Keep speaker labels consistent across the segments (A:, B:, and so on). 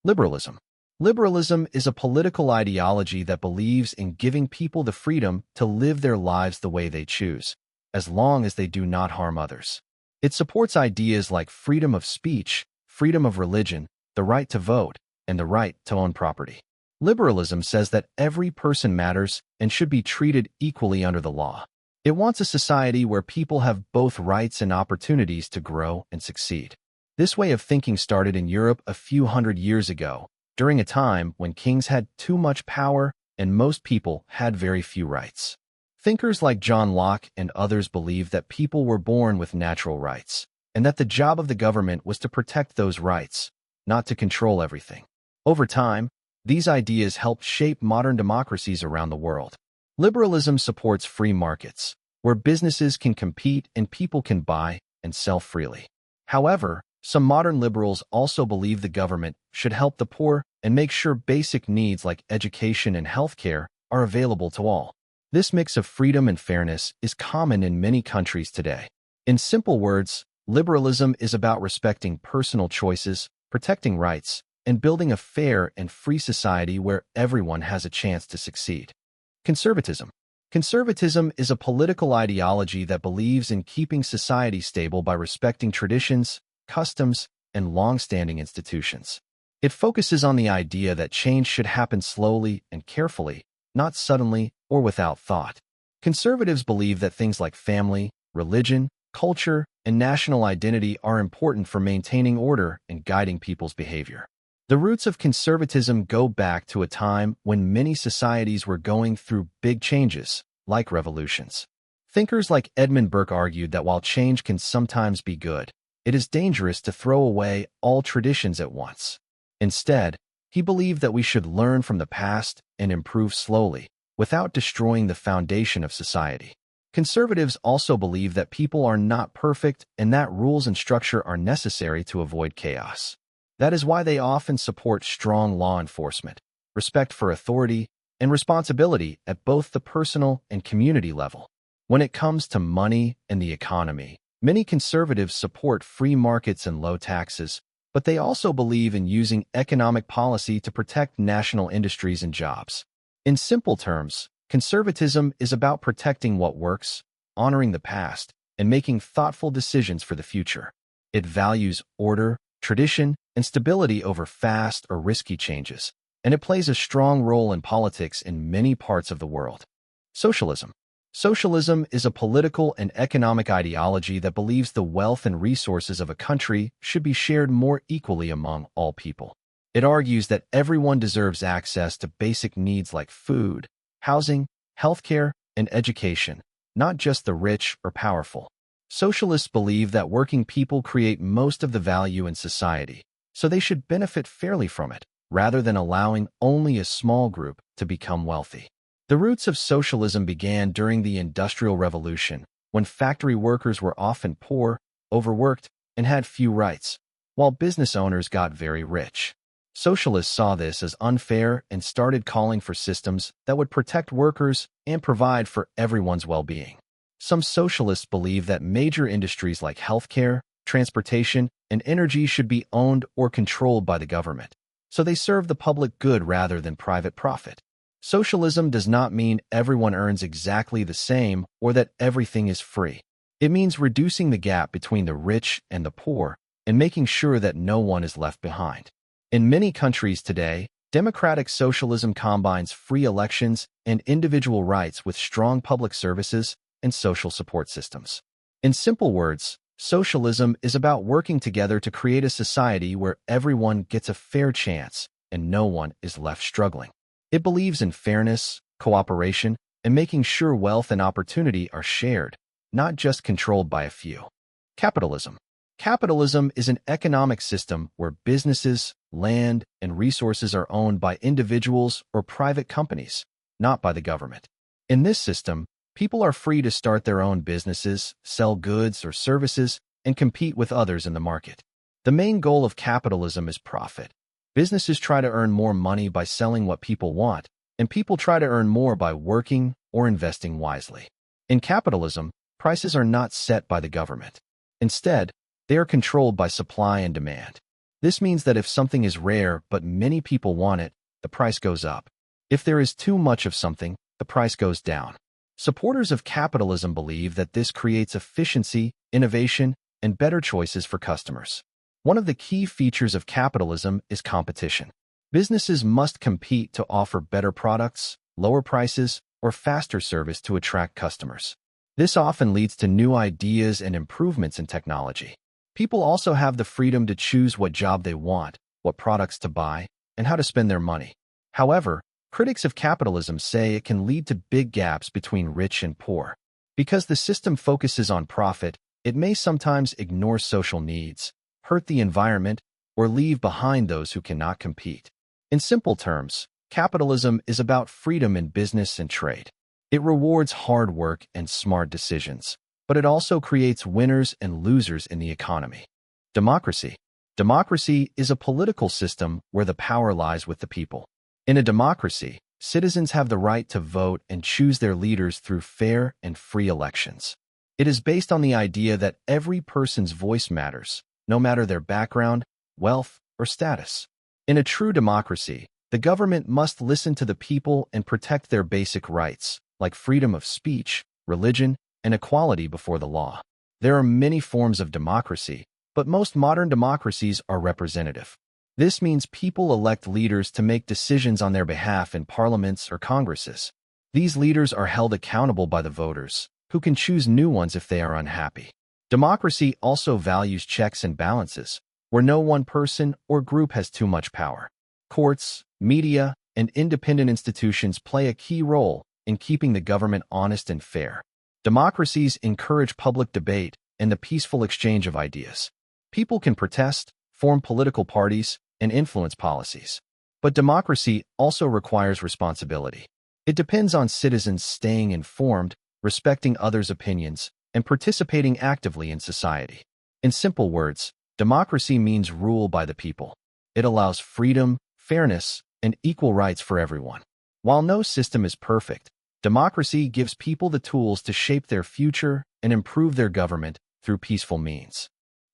A: Liberalism. Liberalism is a political ideology that believes in giving people the freedom to live their lives the way they choose, as long as they do not harm others. It supports ideas like freedom of speech, freedom of religion, the right to vote, and the right to own property. Liberalism says that every person matters and should be treated equally under the law. It wants a society where people have both rights and opportunities to grow and succeed. This way of thinking started in Europe a few hundred years ago, during a time when kings had too much power and most people had very few rights. Thinkers like John Locke and others believed that people were born with natural rights, and that the job of the government was to protect those rights, not to control everything. Over time, these ideas helped shape modern democracies around the world. Liberalism supports free markets, where businesses can compete and people can buy and sell freely. However, some modern liberals also believe the government should help the poor and make sure basic needs like education and healthcare are available to all. This mix of freedom and fairness is common in many countries today. In simple words, liberalism is about respecting personal choices, protecting rights, and building a fair and free society where everyone has a chance to succeed. Conservatism. Conservatism is a political ideology that believes in keeping society stable by respecting traditions, customs, and long-standing institutions. It focuses on the idea that change should happen slowly and carefully, not suddenly or without thought. Conservatives believe that things like family, religion, culture, and national identity are important for maintaining order and guiding people's behavior. The roots of conservatism go back to a time when many societies were going through big changes, like revolutions. Thinkers like Edmund Burke argued that while change can sometimes be good, it is dangerous to throw away all traditions at once. Instead, he believed that we should learn from the past and improve slowly, without destroying the foundation of society. Conservatives also believe that people are not perfect and that rules and structure are necessary to avoid chaos. That is why they often support strong law enforcement, respect for authority, and responsibility at both the personal and community level. When it comes to money and the economy, many conservatives support free markets and low taxes, but they also believe in using economic policy to protect national industries and jobs. In simple terms, conservatism is about protecting what works, honoring the past, and making thoughtful decisions for the future. It values order, tradition, and stability over fast or risky changes, and it plays a strong role in politics in many parts of the world. Socialism. Socialism is a political and economic ideology that believes the wealth and resources of a country should be shared more equally among all people. It argues that everyone deserves access to basic needs like food, housing, healthcare, and education, not just the rich or powerful. Socialists believe that working people create most of the value in society, so they should benefit fairly from it, rather than allowing only a small group to become wealthy. The roots of socialism began during the Industrial Revolution, when factory workers were often poor, overworked, and had few rights, while business owners got very rich. Socialists saw this as unfair and started calling for systems that would protect workers and provide for everyone's well-being. Some socialists believe that major industries like healthcare, transportation, and energy should be owned or controlled by the government, so they serve the public good rather than private profit. Socialism does not mean everyone earns exactly the same or that everything is free. It means reducing the gap between the rich and the poor and making sure that no one is left behind. In many countries today, democratic socialism combines free elections and individual rights with strong public services and social support systems. In simple words, socialism is about working together to create a society where everyone gets a fair chance and no one is left struggling. It believes in fairness, cooperation, and making sure wealth and opportunity are shared, not just controlled by a few. Capitalism. Capitalism is an economic system where businesses, land, and resources are owned by individuals or private companies, not by the government. In this system, people are free to start their own businesses, sell goods or services, and compete with others in the market. The main goal of capitalism is profit. Businesses try to earn more money by selling what people want, and people try to earn more by working or investing wisely. In capitalism, prices are not set by the government. Instead, they are controlled by supply and demand. This means that if something is rare but many people want it, the price goes up. If there is too much of something, the price goes down. Supporters of capitalism believe that this creates efficiency, innovation, and better choices for customers. One of the key features of capitalism is competition. Businesses must compete to offer better products, lower prices, or faster service to attract customers. This often leads to new ideas and improvements in technology. People also have the freedom to choose what job they want, what products to buy, and how to spend their money. However, critics of capitalism say it can lead to big gaps between rich and poor. Because the system focuses on profit, it may sometimes ignore social needs, hurt the environment, or leave behind those who cannot compete. In simple terms, capitalism is about freedom in business and trade. It rewards hard work and smart decisions, but it also creates winners and losers in the economy. Democracy. Democracy is a political system where the power lies with the people. In a democracy, citizens have the right to vote and choose their leaders through fair and free elections. It is based on the idea that every person's voice matters, no matter their background, wealth, or status. In a true democracy, the government must listen to the people and protect their basic rights, like freedom of speech, religion, and equality before the law. There are many forms of democracy, but most modern democracies are representative. This means people elect leaders to make decisions on their behalf in parliaments or congresses. These leaders are held accountable by the voters, who can choose new ones if they are unhappy. Democracy also values checks and balances, where no one person or group has too much power. Courts, media, and independent institutions play a key role in keeping the government honest and fair. Democracies encourage public debate and the peaceful exchange of ideas. People can protest, form political parties, and influence policies. But democracy also requires responsibility. It depends on citizens staying informed, respecting others' opinions, and participating actively in society. In simple words, democracy means rule by the people. It allows freedom, fairness, and equal rights for everyone. While no system is perfect, democracy gives people the tools to shape their future and improve their government through peaceful means.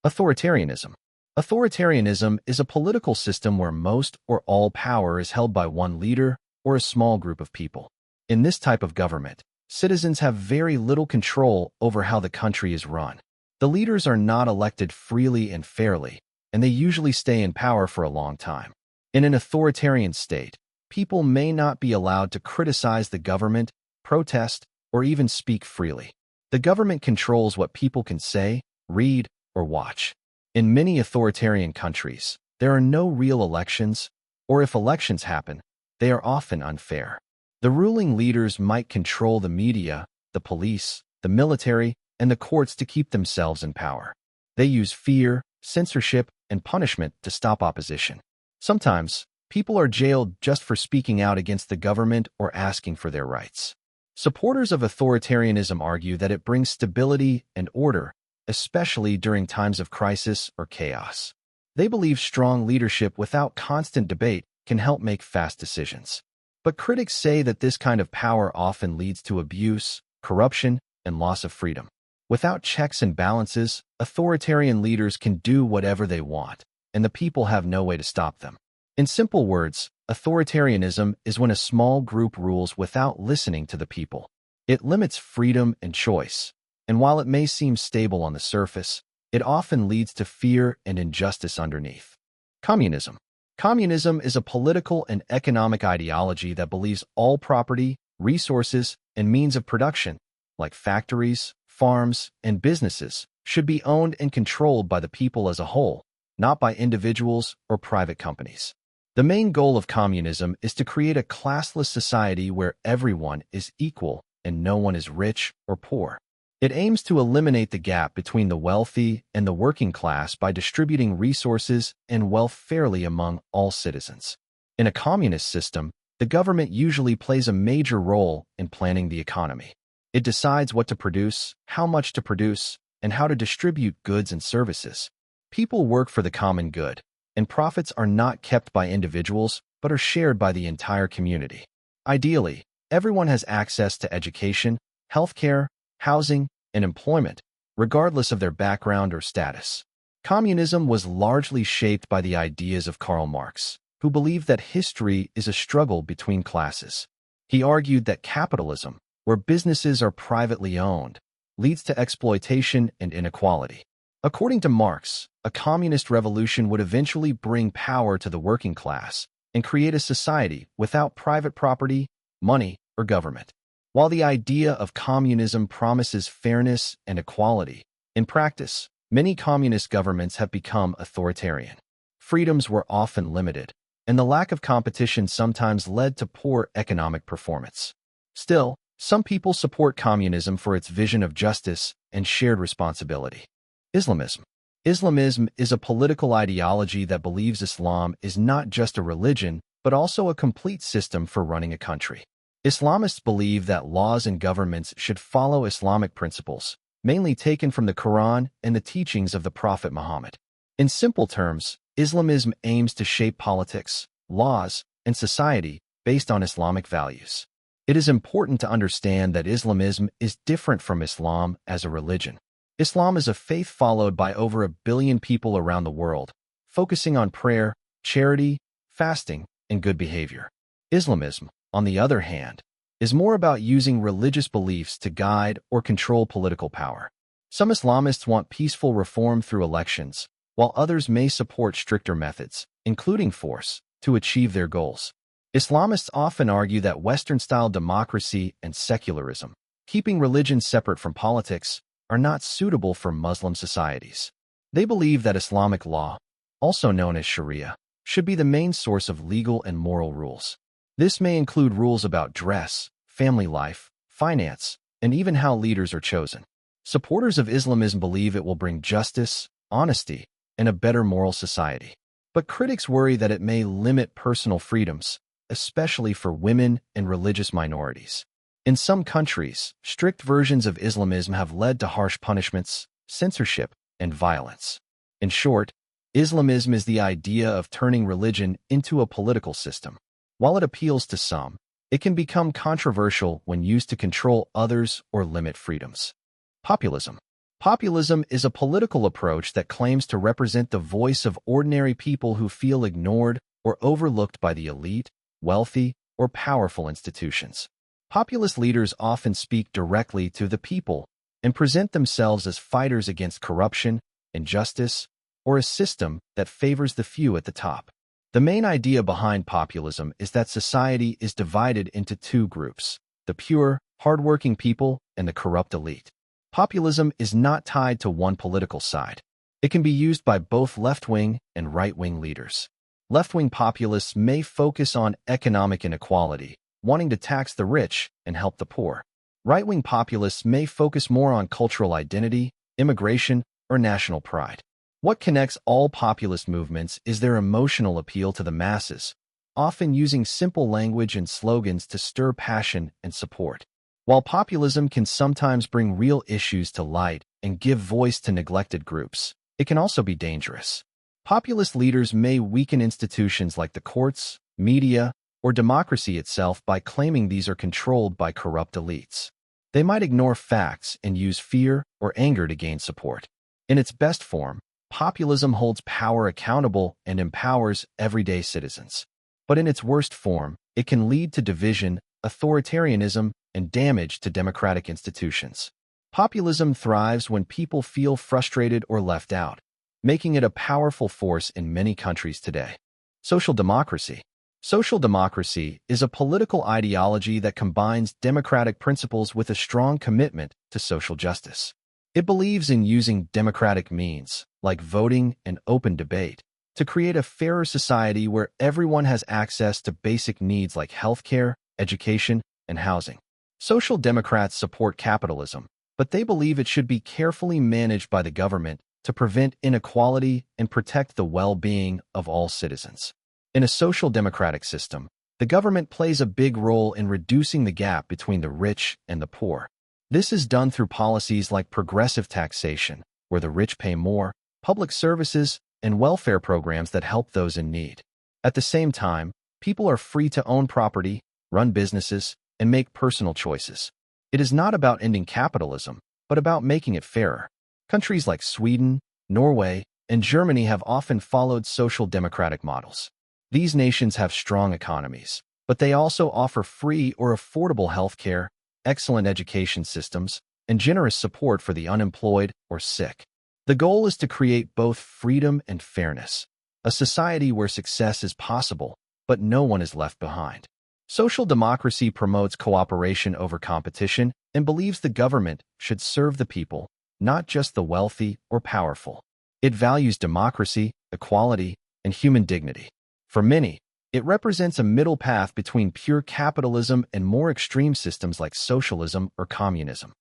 A: Authoritarianism. Authoritarianism is a political system where most or all power is held by one leader or a small group of people. In this type of government, citizens have very little control over how the country is run. The leaders are not elected freely and fairly, and they usually stay in power for a long time. In an authoritarian state, people may not be allowed to criticize the government, protest, or even speak freely. The government controls what people can say, read, or watch. In many authoritarian countries, there are no real elections, or if elections happen, they are often unfair. The ruling leaders might control the media, the police, the military, and the courts to keep themselves in power. They use fear, censorship, and punishment to stop opposition. Sometimes, people are jailed just for speaking out against the government or asking for their rights. Supporters of authoritarianism argue that it brings stability and order, especially during times of crisis or chaos. They believe strong leadership without constant debate can help make fast decisions. But critics say that this kind of power often leads to abuse, corruption, and loss of freedom. Without checks and balances, authoritarian leaders can do whatever they want, and the people have no way to stop them. In simple words, authoritarianism is when a small group rules without listening to the people. It limits freedom and choice, and while it may seem stable on the surface, it often leads to fear and injustice underneath. Communism. Communism is a political and economic ideology that believes all property, resources, and means of production, like factories, farms, and businesses, should be owned and controlled by the people as a whole, not by individuals or private companies. The main goal of communism is to create a classless society where everyone is equal and no one is rich or poor. It aims to eliminate the gap between the wealthy and the working class by distributing resources and wealth fairly among all citizens. In a communist system, the government usually plays a major role in planning the economy. It decides what to produce, how much to produce, and how to distribute goods and services. People work for the common good, and profits are not kept by individuals but are shared by the entire community. Ideally, everyone has access to education, healthcare, housing, and employment, regardless of their background or status. Communism was largely shaped by the ideas of Karl Marx, who believed that history is a struggle between classes. He argued that capitalism, where businesses are privately owned, leads to exploitation and inequality. According to Marx, a communist revolution would eventually bring power to the working class and create a society without private property, money, or government. While the idea of communism promises fairness and equality, in practice, many communist governments have become authoritarian. Freedoms were often limited, and the lack of competition sometimes led to poor economic performance. Still, some people support communism for its vision of justice and shared responsibility. Islamism. Islamism is a political ideology that believes Islam is not just a religion, but also a complete system for running a country. Islamists believe that laws and governments should follow Islamic principles, mainly taken from the Quran and the teachings of the Prophet Muhammad. In simple terms, Islamism aims to shape politics, laws, and society based on Islamic values. It is important to understand that Islamism is different from Islam as a religion. Islam is a faith followed by over 1 billion people around the world, focusing on prayer, charity, fasting, and good behavior. Islamism, on the other hand, is more about using religious beliefs to guide or control political power. Some Islamists want peaceful reform through elections, while others may support stricter methods, including force, to achieve their goals. Islamists often argue that Western-style democracy and secularism, keeping religion separate from politics, are not suitable for Muslim societies. They believe that Islamic law, also known as Sharia, should be the main source of legal and moral rules. This may include rules about dress, family life, finance, and even how leaders are chosen. Supporters of Islamism believe it will bring justice, honesty, and a better moral society. But critics worry that it may limit personal freedoms, especially for women and religious minorities. In some countries, strict versions of Islamism have led to harsh punishments, censorship, and violence. In short, Islamism is the idea of turning religion into a political system. While it appeals to some, it can become controversial when used to control others or limit freedoms. Populism. Populism is a political approach that claims to represent the voice of ordinary people who feel ignored or overlooked by the elite, wealthy, or powerful institutions. Populist leaders often speak directly to the people and present themselves as fighters against corruption, injustice, or a system that favors the few at the top. The main idea behind populism is that society is divided into two groups: the pure, hardworking people and the corrupt elite. Populism is not tied to one political side. It can be used by both left-wing and right-wing leaders. Left-wing populists may focus on economic inequality, wanting to tax the rich and help the poor. Right-wing populists may focus more on cultural identity, immigration, or national pride. What connects all populist movements is their emotional appeal to the masses, often using simple language and slogans to stir passion and support. While populism can sometimes bring real issues to light and give voice to neglected groups, it can also be dangerous. Populist leaders may weaken institutions like the courts, media, or democracy itself by claiming these are controlled by corrupt elites. They might ignore facts and use fear or anger to gain support. In its best form, populism holds power accountable and empowers everyday citizens. But in its worst form, it can lead to division, authoritarianism, and damage to democratic institutions. Populism thrives when people feel frustrated or left out, making it a powerful force in many countries today. Social democracy. Social democracy is a political ideology that combines democratic principles with a strong commitment to social justice. It believes in using democratic means, like voting and open debate, to create a fairer society where everyone has access to basic needs like healthcare, education, and housing. Social democrats support capitalism, but they believe it should be carefully managed by the government to prevent inequality and protect the well-being of all citizens. In a social democratic system, the government plays a big role in reducing the gap between the rich and the poor. This is done through policies like progressive taxation, where the rich pay more, public services, and welfare programs that help those in need. At the same time, people are free to own property, run businesses, and make personal choices. It is not about ending capitalism, but about making it fairer. Countries like Sweden, Norway, and Germany have often followed social democratic models. These nations have strong economies, but they also offer free or affordable healthcare, excellent education systems, and generous support for the unemployed or sick. The goal is to create both freedom and fairness, a society where success is possible, but no one is left behind. Social democracy promotes cooperation over competition and believes the government should serve the people, not just the wealthy or powerful. It values democracy, equality, and human dignity. For many, it represents a middle path between pure capitalism and more extreme systems like socialism or communism.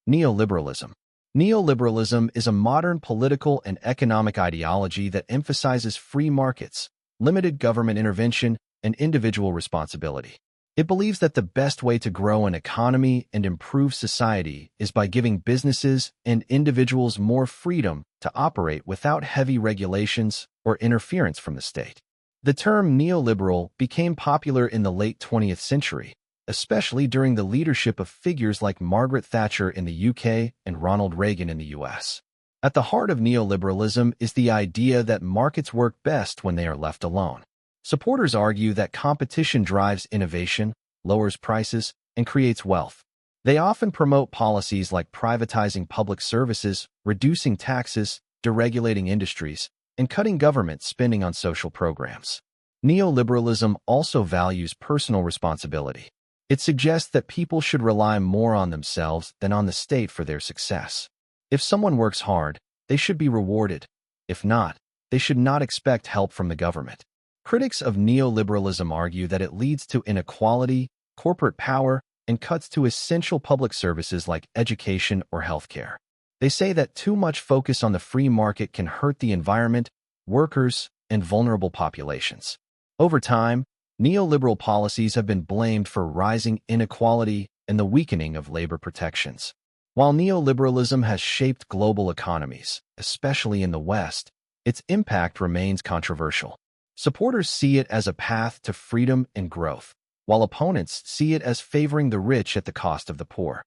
A: Neoliberalism. Neoliberalism is a modern political and economic ideology that emphasizes free markets, limited government intervention, and individual responsibility. It believes that the best way to grow an economy and improve society is by giving businesses and individuals more freedom to operate without heavy regulations or interference from the state. The term neoliberal became popular in the late 20th century, especially during the leadership of figures like Margaret Thatcher in the UK and Ronald Reagan in the US. At the heart of neoliberalism is the idea that markets work best when they are left alone. Supporters argue that competition drives innovation, lowers prices, and creates wealth. They often promote policies like privatizing public services, reducing taxes, deregulating industries, and cutting government spending on social programs. Neoliberalism also values personal responsibility. It suggests that people should rely more on themselves than on the state for their success. If someone works hard, they should be rewarded. If not, they should not expect help from the government. Critics of neoliberalism argue that it leads to inequality, corporate power, and cuts to essential public services like education or healthcare. They say that too much focus on the free market can hurt the environment, workers, and vulnerable populations. Over time, neoliberal policies have been blamed for rising inequality and the weakening of labor protections. While neoliberalism has shaped global economies, especially in the West, its impact remains controversial. Supporters see it as a path to freedom and growth, while opponents see it as favoring the rich at the cost of the poor.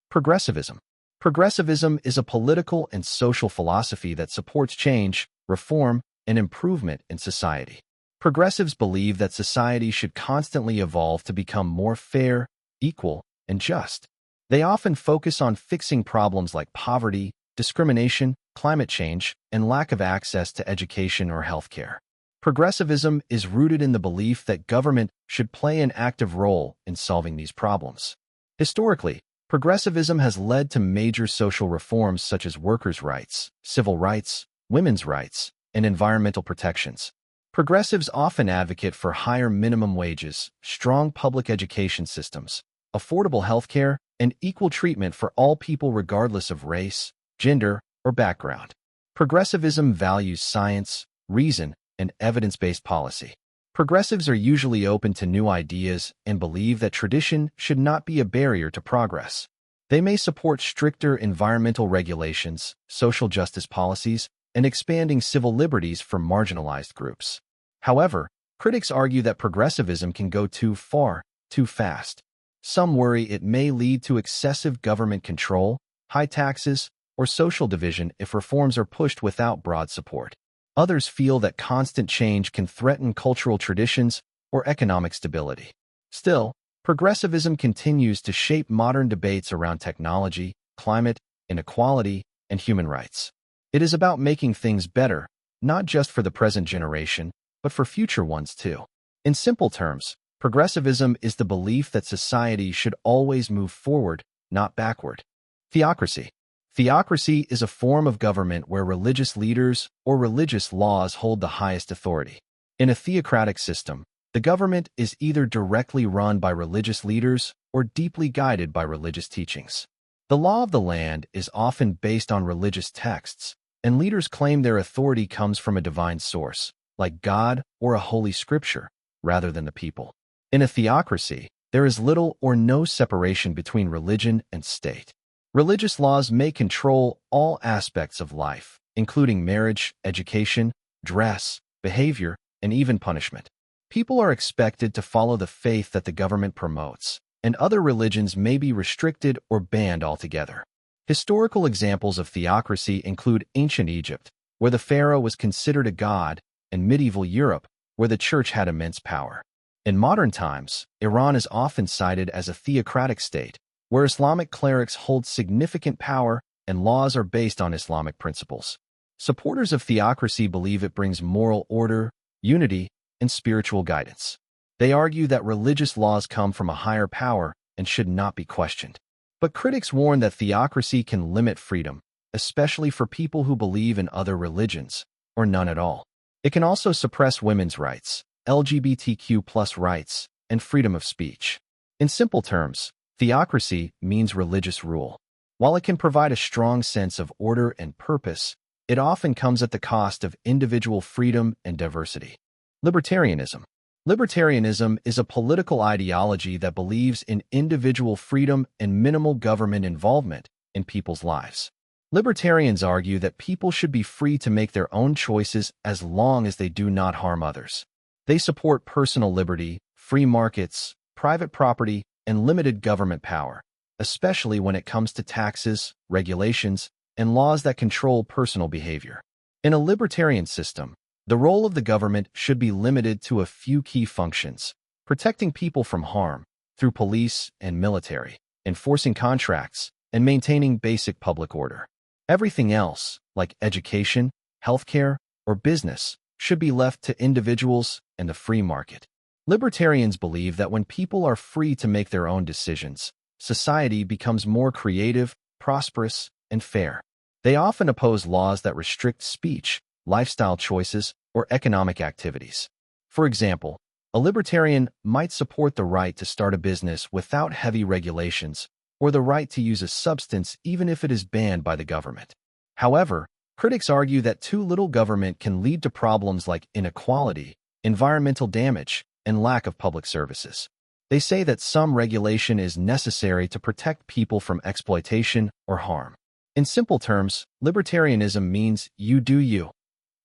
A: Progressivism. Progressivism is a political and social philosophy that supports change, reform, and improvement in society. Progressives believe that society should constantly evolve to become more fair, equal, and just. They often focus on fixing problems like poverty, discrimination, climate change, and lack of access to education or healthcare. Progressivism is rooted in the belief that government should play an active role in solving these problems. Historically, progressivism has led to major social reforms such as workers' rights, civil rights, women's rights, and environmental protections. Progressives often advocate for higher minimum wages, strong public education systems, affordable healthcare, and equal treatment for all people regardless of race, gender, or background. Progressivism values science, reason, and evidence-based policy. Progressives are usually open to new ideas and believe that tradition should not be a barrier to progress. They may support stricter environmental regulations, social justice policies, and expanding civil liberties for marginalized groups. However, critics argue that progressivism can go too far, too fast. Some worry it may lead to excessive government control, high taxes, or social division if reforms are pushed without broad support. Others feel that constant change can threaten cultural traditions or economic stability. Still, progressivism continues to shape modern debates around technology, climate, inequality, and human rights. It is about making things better, not just for the present generation, but for future ones too. In simple terms, progressivism is the belief that society should always move forward, not backward. Theocracy. Theocracy is a form of government where religious leaders or religious laws hold the highest authority. In a theocratic system, the government is either directly run by religious leaders or deeply guided by religious teachings. The law of the land is often based on religious texts, and leaders claim their authority comes from a divine source, like God or a holy scripture, rather than the people. In a theocracy, there is little or no separation between religion and state. Religious laws may control all aspects of life, including marriage, education, dress, behavior, and even punishment. People are expected to follow the faith that the government promotes, and other religions may be restricted or banned altogether. Historical examples of theocracy include ancient Egypt, where the pharaoh was considered a god, and medieval Europe, where the church had immense power. In modern times, Iran is often cited as a theocratic state, where Islamic clerics hold significant power and laws are based on Islamic principles. Supporters of theocracy believe it brings moral order, unity, and spiritual guidance. They argue that religious laws come from a higher power and should not be questioned. But critics warn that theocracy can limit freedom, especially for people who believe in other religions, or none at all. It can also suppress women's rights, LGBTQ+ rights, and freedom of speech. In simple terms, theocracy means religious rule. While it can provide a strong sense of order and purpose, it often comes at the cost of individual freedom and diversity. Libertarianism. Libertarianism is a political ideology that believes in individual freedom and minimal government involvement in people's lives. Libertarians argue that people should be free to make their own choices as long as they do not harm others. They support personal liberty, free markets, private property, and limited government power, especially when it comes to taxes, regulations, and laws that control personal behavior. In a libertarian system, the role of the government should be limited to a few key functions: protecting people from harm through police and military, enforcing contracts, and maintaining basic public order. Everything else, like education, healthcare, or business, should be left to individuals and the free market. Libertarians believe that when people are free to make their own decisions, society becomes more creative, prosperous, and fair. They often oppose laws that restrict speech, lifestyle choices, or economic activities. For example, a libertarian might support the right to start a business without heavy regulations, or the right to use a substance even if it is banned by the government. However, critics argue that too little government can lead to problems like inequality, environmental damage, and lack of public services. They say that some regulation is necessary to protect people from exploitation or harm. In simple terms, libertarianism means you do you,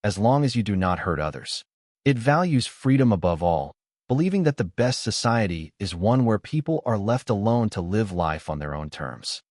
A: as long as you do not hurt others. It values freedom above all, believing that the best society is one where people are left alone to live life on their own terms.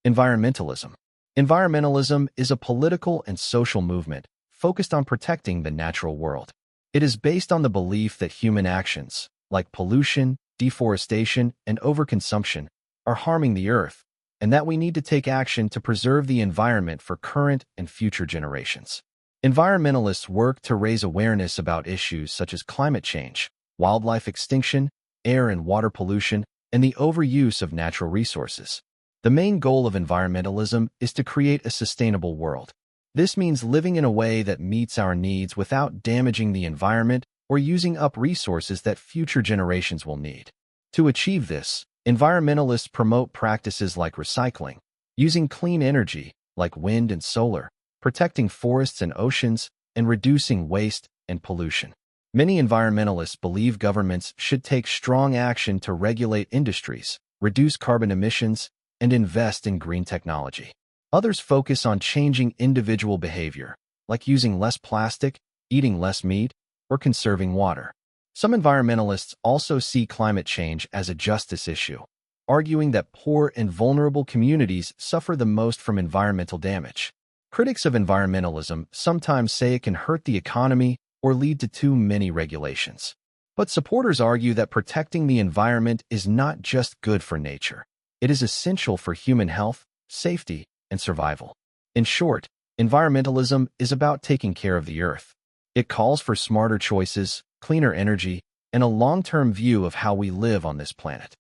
A: Environmentalism. Environmentalism is a political and social movement focused on protecting the natural world. It is based on the belief that human actions, like pollution, deforestation, and overconsumption, are harming the earth, and that we need to take action to preserve the environment for current and future generations. Environmentalists work to raise awareness about issues such as climate change, wildlife extinction, air and water pollution, and the overuse of natural resources. The main goal of environmentalism is to create a sustainable world. This means living in a way that meets our needs without damaging the environment or using up resources that future generations will need. To achieve this, environmentalists promote practices like recycling, using clean energy like wind and solar, protecting forests and oceans, and reducing waste and pollution. Many environmentalists believe governments should take strong action to regulate industries, reduce carbon emissions, and invest in green technology. Others focus on changing individual behavior, like using less plastic, eating less meat, or conserving water. Some environmentalists also see climate change as a justice issue, arguing that poor and vulnerable communities suffer the most from environmental damage. Critics of environmentalism sometimes say it can hurt the economy or lead to too many regulations. But supporters argue that protecting the environment is not just good for nature. It is essential for human health, safety, and survival. In short, environmentalism is about taking care of the earth. It calls for smarter choices, cleaner energy, and a long-term view of how we live on this planet.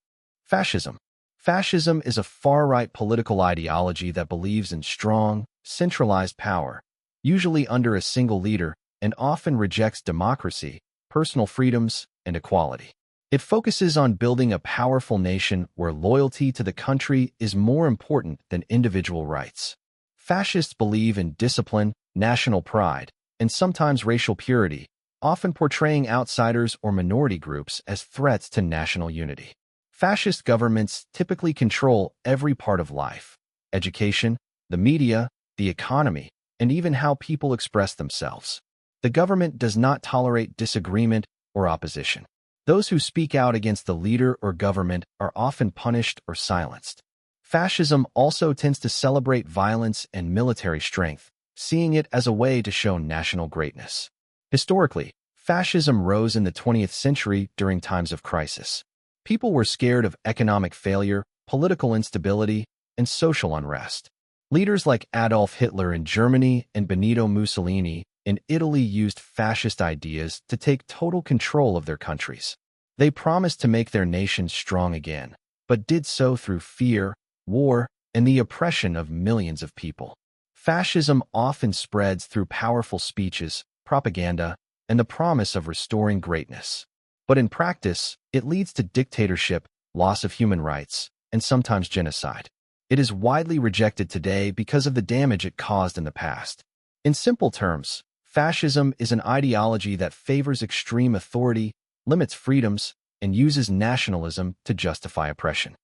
A: Fascism. Fascism is a far-right political ideology that believes in strong, centralized power, usually under a single leader, and often rejects democracy, personal freedoms, and equality. It focuses on building a powerful nation where loyalty to the country is more important than individual rights. Fascists believe in discipline, national pride, and sometimes racial purity, often portraying outsiders or minority groups as threats to national unity. Fascist governments typically control every part of life: education, the media, the economy, and even how people express themselves. The government does not tolerate disagreement or opposition. Those who speak out against the leader or government are often punished or silenced. Fascism also tends to celebrate violence and military strength, seeing it as a way to show national greatness. Historically, fascism rose in the 20th century during times of crisis. People were scared of economic failure, political instability, and social unrest. Leaders like Adolf Hitler in Germany and Benito Mussolini in Italy used fascist ideas to take total control of their countries. They promised to make their nations strong again, but did so through fear, war, and the oppression of millions of people. Fascism often spreads through powerful speeches, propaganda, and the promise of restoring greatness. But in practice, it leads to dictatorship, loss of human rights, and sometimes genocide. It is widely rejected today because of the damage it caused in the past. In simple terms, fascism is an ideology that favors extreme authority, limits freedoms, and uses nationalism to justify oppression.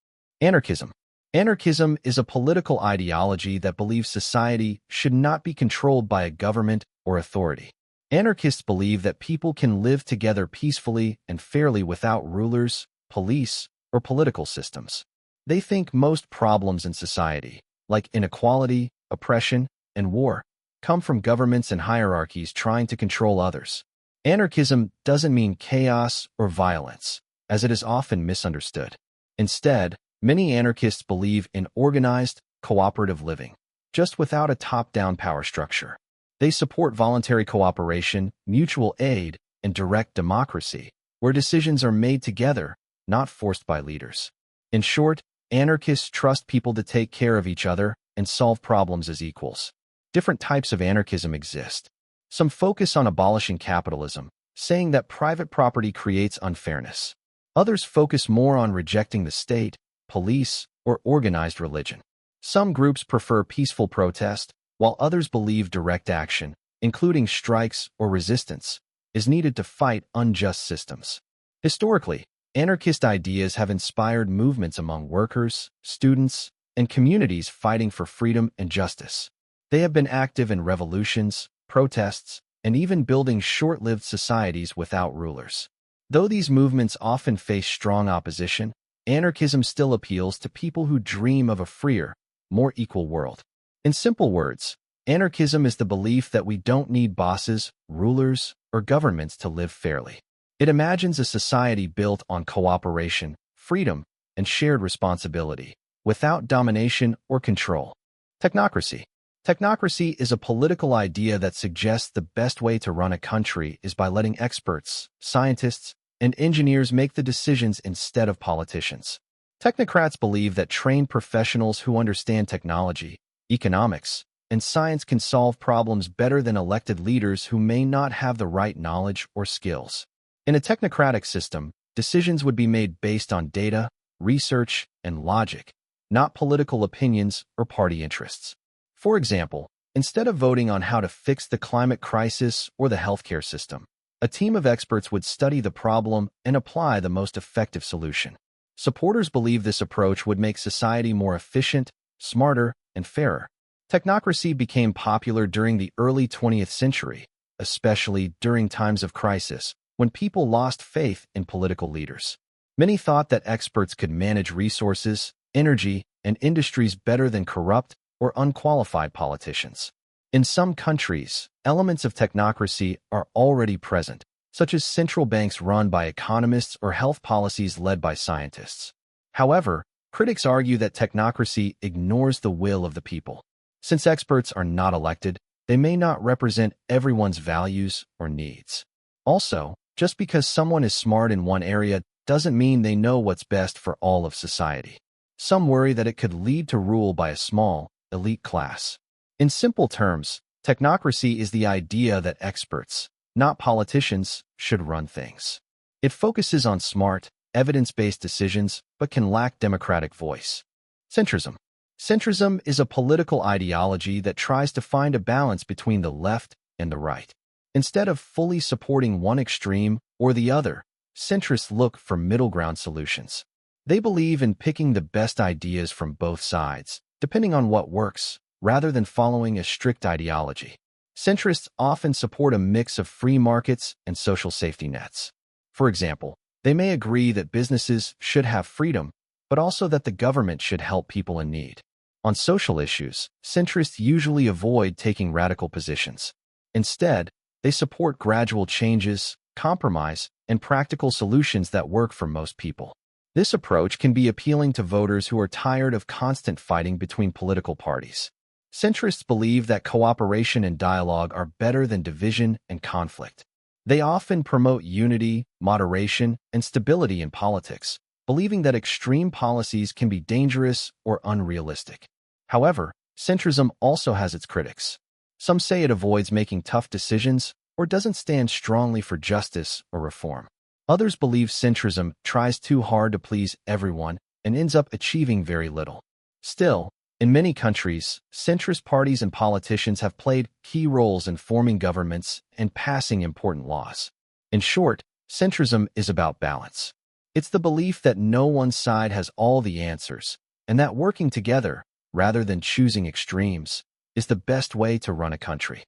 A: Anarchism. Anarchism is a political ideology that believes society should not be controlled by a government or authority. Anarchists believe that people can live together peacefully and fairly without rulers, police, or political systems. They think most problems in society, like inequality, oppression, and war, come from governments and hierarchies trying to control others. Anarchism doesn't mean chaos or violence, as it is often misunderstood. Instead, many anarchists believe in organized, cooperative living, just without a top-down power structure. They support voluntary cooperation, mutual aid, and direct democracy, where decisions are made together, not forced by leaders. In short, anarchists trust people to take care of each other and solve problems as equals. Different types of anarchism exist. Some focus on abolishing capitalism, saying that private property creates unfairness. Others focus more on rejecting the state, police, or organized religion. Some groups prefer peaceful protest, while others believe direct action, including strikes or resistance, is needed to fight unjust systems. Historically, anarchist ideas have inspired movements among workers, students, and communities fighting for freedom and justice. They have been active in revolutions, protests, and even building short-lived societies without rulers. Though these movements often face strong opposition, anarchism still appeals to people who dream of a freer, more equal world. In simple words, anarchism is the belief that we don't need bosses, rulers, or governments to live fairly. It imagines a society built on cooperation, freedom, and shared responsibility, without domination or control. Technocracy. Technocracy is a political idea that suggests the best way to run a country is by letting experts, scientists, and engineers make the decisions instead of politicians. Technocrats believe that trained professionals who understand technology, economics, and science can solve problems better than elected leaders who may not have the right knowledge or skills. In a technocratic system, decisions would be made based on data, research, and logic, not political opinions or party interests. For example, instead of voting on how to fix the climate crisis or the healthcare system, a team of experts would study the problem and apply the most effective solution. Supporters believe this approach would make society more efficient, smarter, and fairer. Technocracy became popular during the early 20th century, especially during times of crisis, when people lost faith in political leaders. Many thought that experts could manage resources, energy, and industries better than corrupt or unqualified politicians. In some countries, elements of technocracy are already present, such as central banks run by economists or health policies led by scientists. However, critics argue that technocracy ignores the will of the people. Since experts are not elected, they may not represent everyone's values or needs. Also, just because someone is smart in one area doesn't mean they know what's best for all of society. Some worry that it could lead to rule by a small, elite class. In simple terms, technocracy is the idea that experts, not politicians, should run things. It focuses on smart, evidence-based decisions, but can lack democratic voice. Centrism. Centrism is a political ideology that tries to find a balance between the left and the right. Instead of fully supporting one extreme or the other, centrists look for middle ground solutions. They believe in picking the best ideas from both sides, depending on what works, rather than following a strict ideology. Centrists often support a mix of free markets and social safety nets. For example, they may agree that businesses should have freedom, but also that the government should help people in need. On social issues, centrists usually avoid taking radical positions. Instead, they support gradual changes, compromise, and practical solutions that work for most people. This approach can be appealing to voters who are tired of constant fighting between political parties. Centrists believe that cooperation and dialogue are better than division and conflict. They often promote unity, moderation, and stability in politics, believing that extreme policies can be dangerous or unrealistic. However, centrism also has its critics. Some say it avoids making tough decisions or doesn't stand strongly for justice or reform. Others believe centrism tries too hard to please everyone and ends up achieving very little. Still, in many countries, centrist parties and politicians have played key roles in forming governments and passing important laws. In short, centrism is about balance. It's the belief that no one side has all the answers, and that working together, rather than choosing extremes, is the best way to run a country.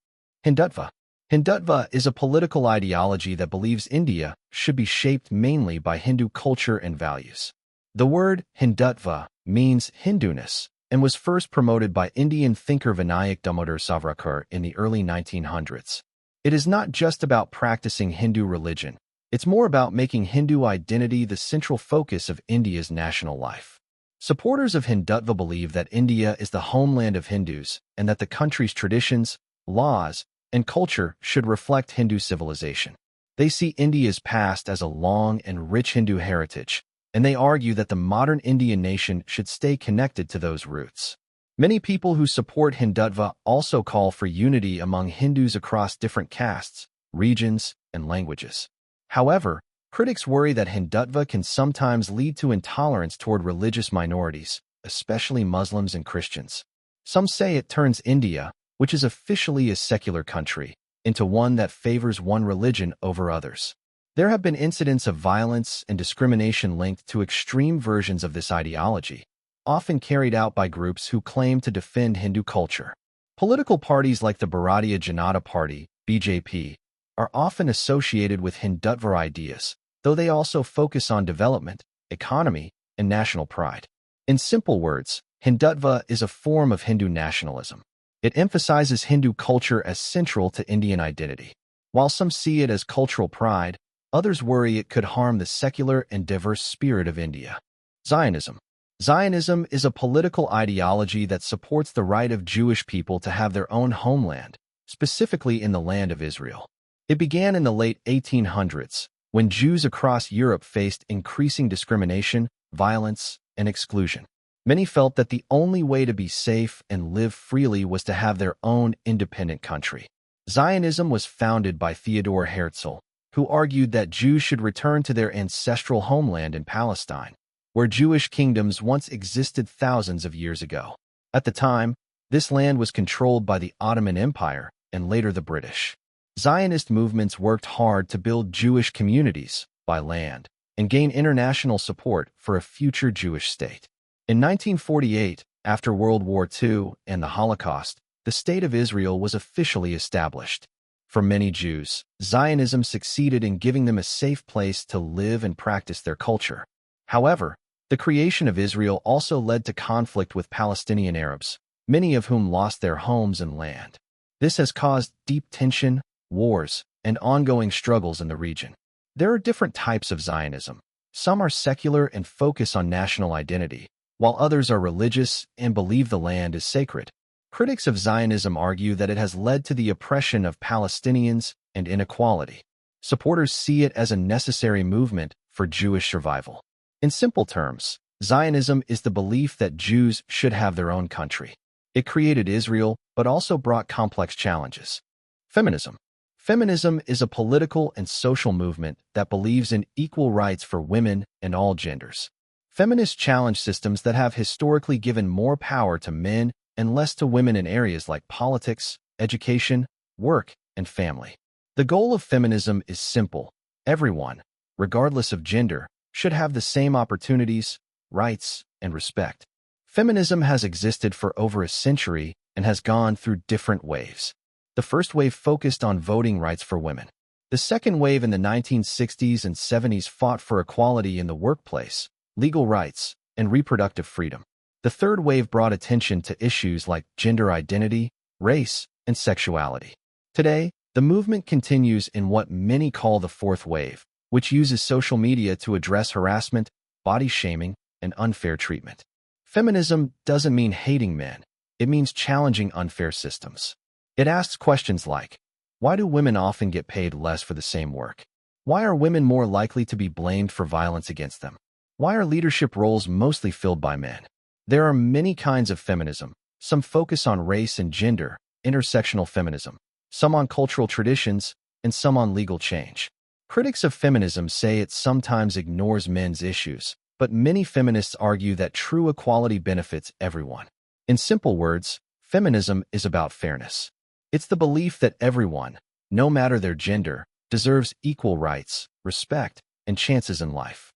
A: Hindutva. Hindutva is a political ideology that believes India should be shaped mainly by Hindu culture and values. The word Hindutva means Hinduness and was first promoted by Indian thinker Vinayak Damodar Savarkar in the early 1900s. It is not just about practicing Hindu religion. It's more about making Hindu identity the central focus of India's national life. Supporters of Hindutva believe that India is the homeland of Hindus and that the country's traditions, laws, and culture should reflect Hindu civilization. They see India's past as a long and rich Hindu heritage, and they argue that the modern Indian nation should stay connected to those roots. Many people who support Hindutva also call for unity among Hindus across different castes, regions, and languages. However, critics worry that Hindutva can sometimes lead to intolerance toward religious minorities, especially Muslims and Christians. Some say it turns India, which is officially a secular country, into one that favors one religion over others. There have been incidents of violence and discrimination linked to extreme versions of this ideology, often carried out by groups who claim to defend Hindu culture. Political parties like the Bharatiya Janata Party, BJP, are often associated with Hindutva ideas, though they also focus on development, economy, and national pride. In simple words, Hindutva is a form of Hindu nationalism. It emphasizes Hindu culture as central to Indian identity. While some see it as cultural pride, others worry it could harm the secular and diverse spirit of India. Zionism. Zionism is a political ideology that supports the right of Jewish people to have their own homeland, specifically in the land of Israel. It began in the late 1800s, when Jews across Europe faced increasing discrimination, violence, and exclusion. Many felt that the only way to be safe and live freely was to have their own independent country. Zionism was founded by Theodor Herzl, who argued that Jews should return to their ancestral homeland in Palestine, where Jewish kingdoms once existed thousands of years ago. At the time, this land was controlled by the Ottoman Empire and later the British. Zionist movements worked hard to build Jewish communities, buy land, and gain international support for a future Jewish state. In 1948, after World War II and the Holocaust, the State of Israel was officially established. For many Jews, Zionism succeeded in giving them a safe place to live and practice their culture. However, the creation of Israel also led to conflict with Palestinian Arabs, many of whom lost their homes and land. This has caused deep tension, wars, and ongoing struggles in the region. There are different types of Zionism. Some are secular and focus on national identity, while others are religious and believe the land is sacred. Critics of Zionism argue that it has led to the oppression of Palestinians and inequality. Supporters see it as a necessary movement for Jewish survival. In simple terms, Zionism is the belief that Jews should have their own country. It created Israel, but also brought complex challenges. Feminism. Feminism is a political and social movement that believes in equal rights for women and all genders. Feminists challenge systems that have historically given more power to men and less to women in areas like politics, education, work, and family. The goal of feminism is simple. Everyone, regardless of gender, should have the same opportunities, rights, and respect. Feminism has existed for over a century and has gone through different waves. The first wave focused on voting rights for women. The second wave in the 1960s and 70s fought for equality in the workplace, legal rights, and reproductive freedom. The third wave brought attention to issues like gender identity, race, and sexuality. Today, the movement continues in what many call the fourth wave, which uses social media to address harassment, body shaming, and unfair treatment. Feminism doesn't mean hating men. It means challenging unfair systems. It asks questions like, why do women often get paid less for the same work? Why are women more likely to be blamed for violence against them? Why are leadership roles mostly filled by men? There are many kinds of feminism. Some focus on race and gender, intersectional feminism, some on cultural traditions, and some on legal change. Critics of feminism say it sometimes ignores men's issues, but many feminists argue that true equality benefits everyone. In simple words, feminism is about fairness. It's the belief that everyone, no matter their gender, deserves equal rights, respect, and chances in life.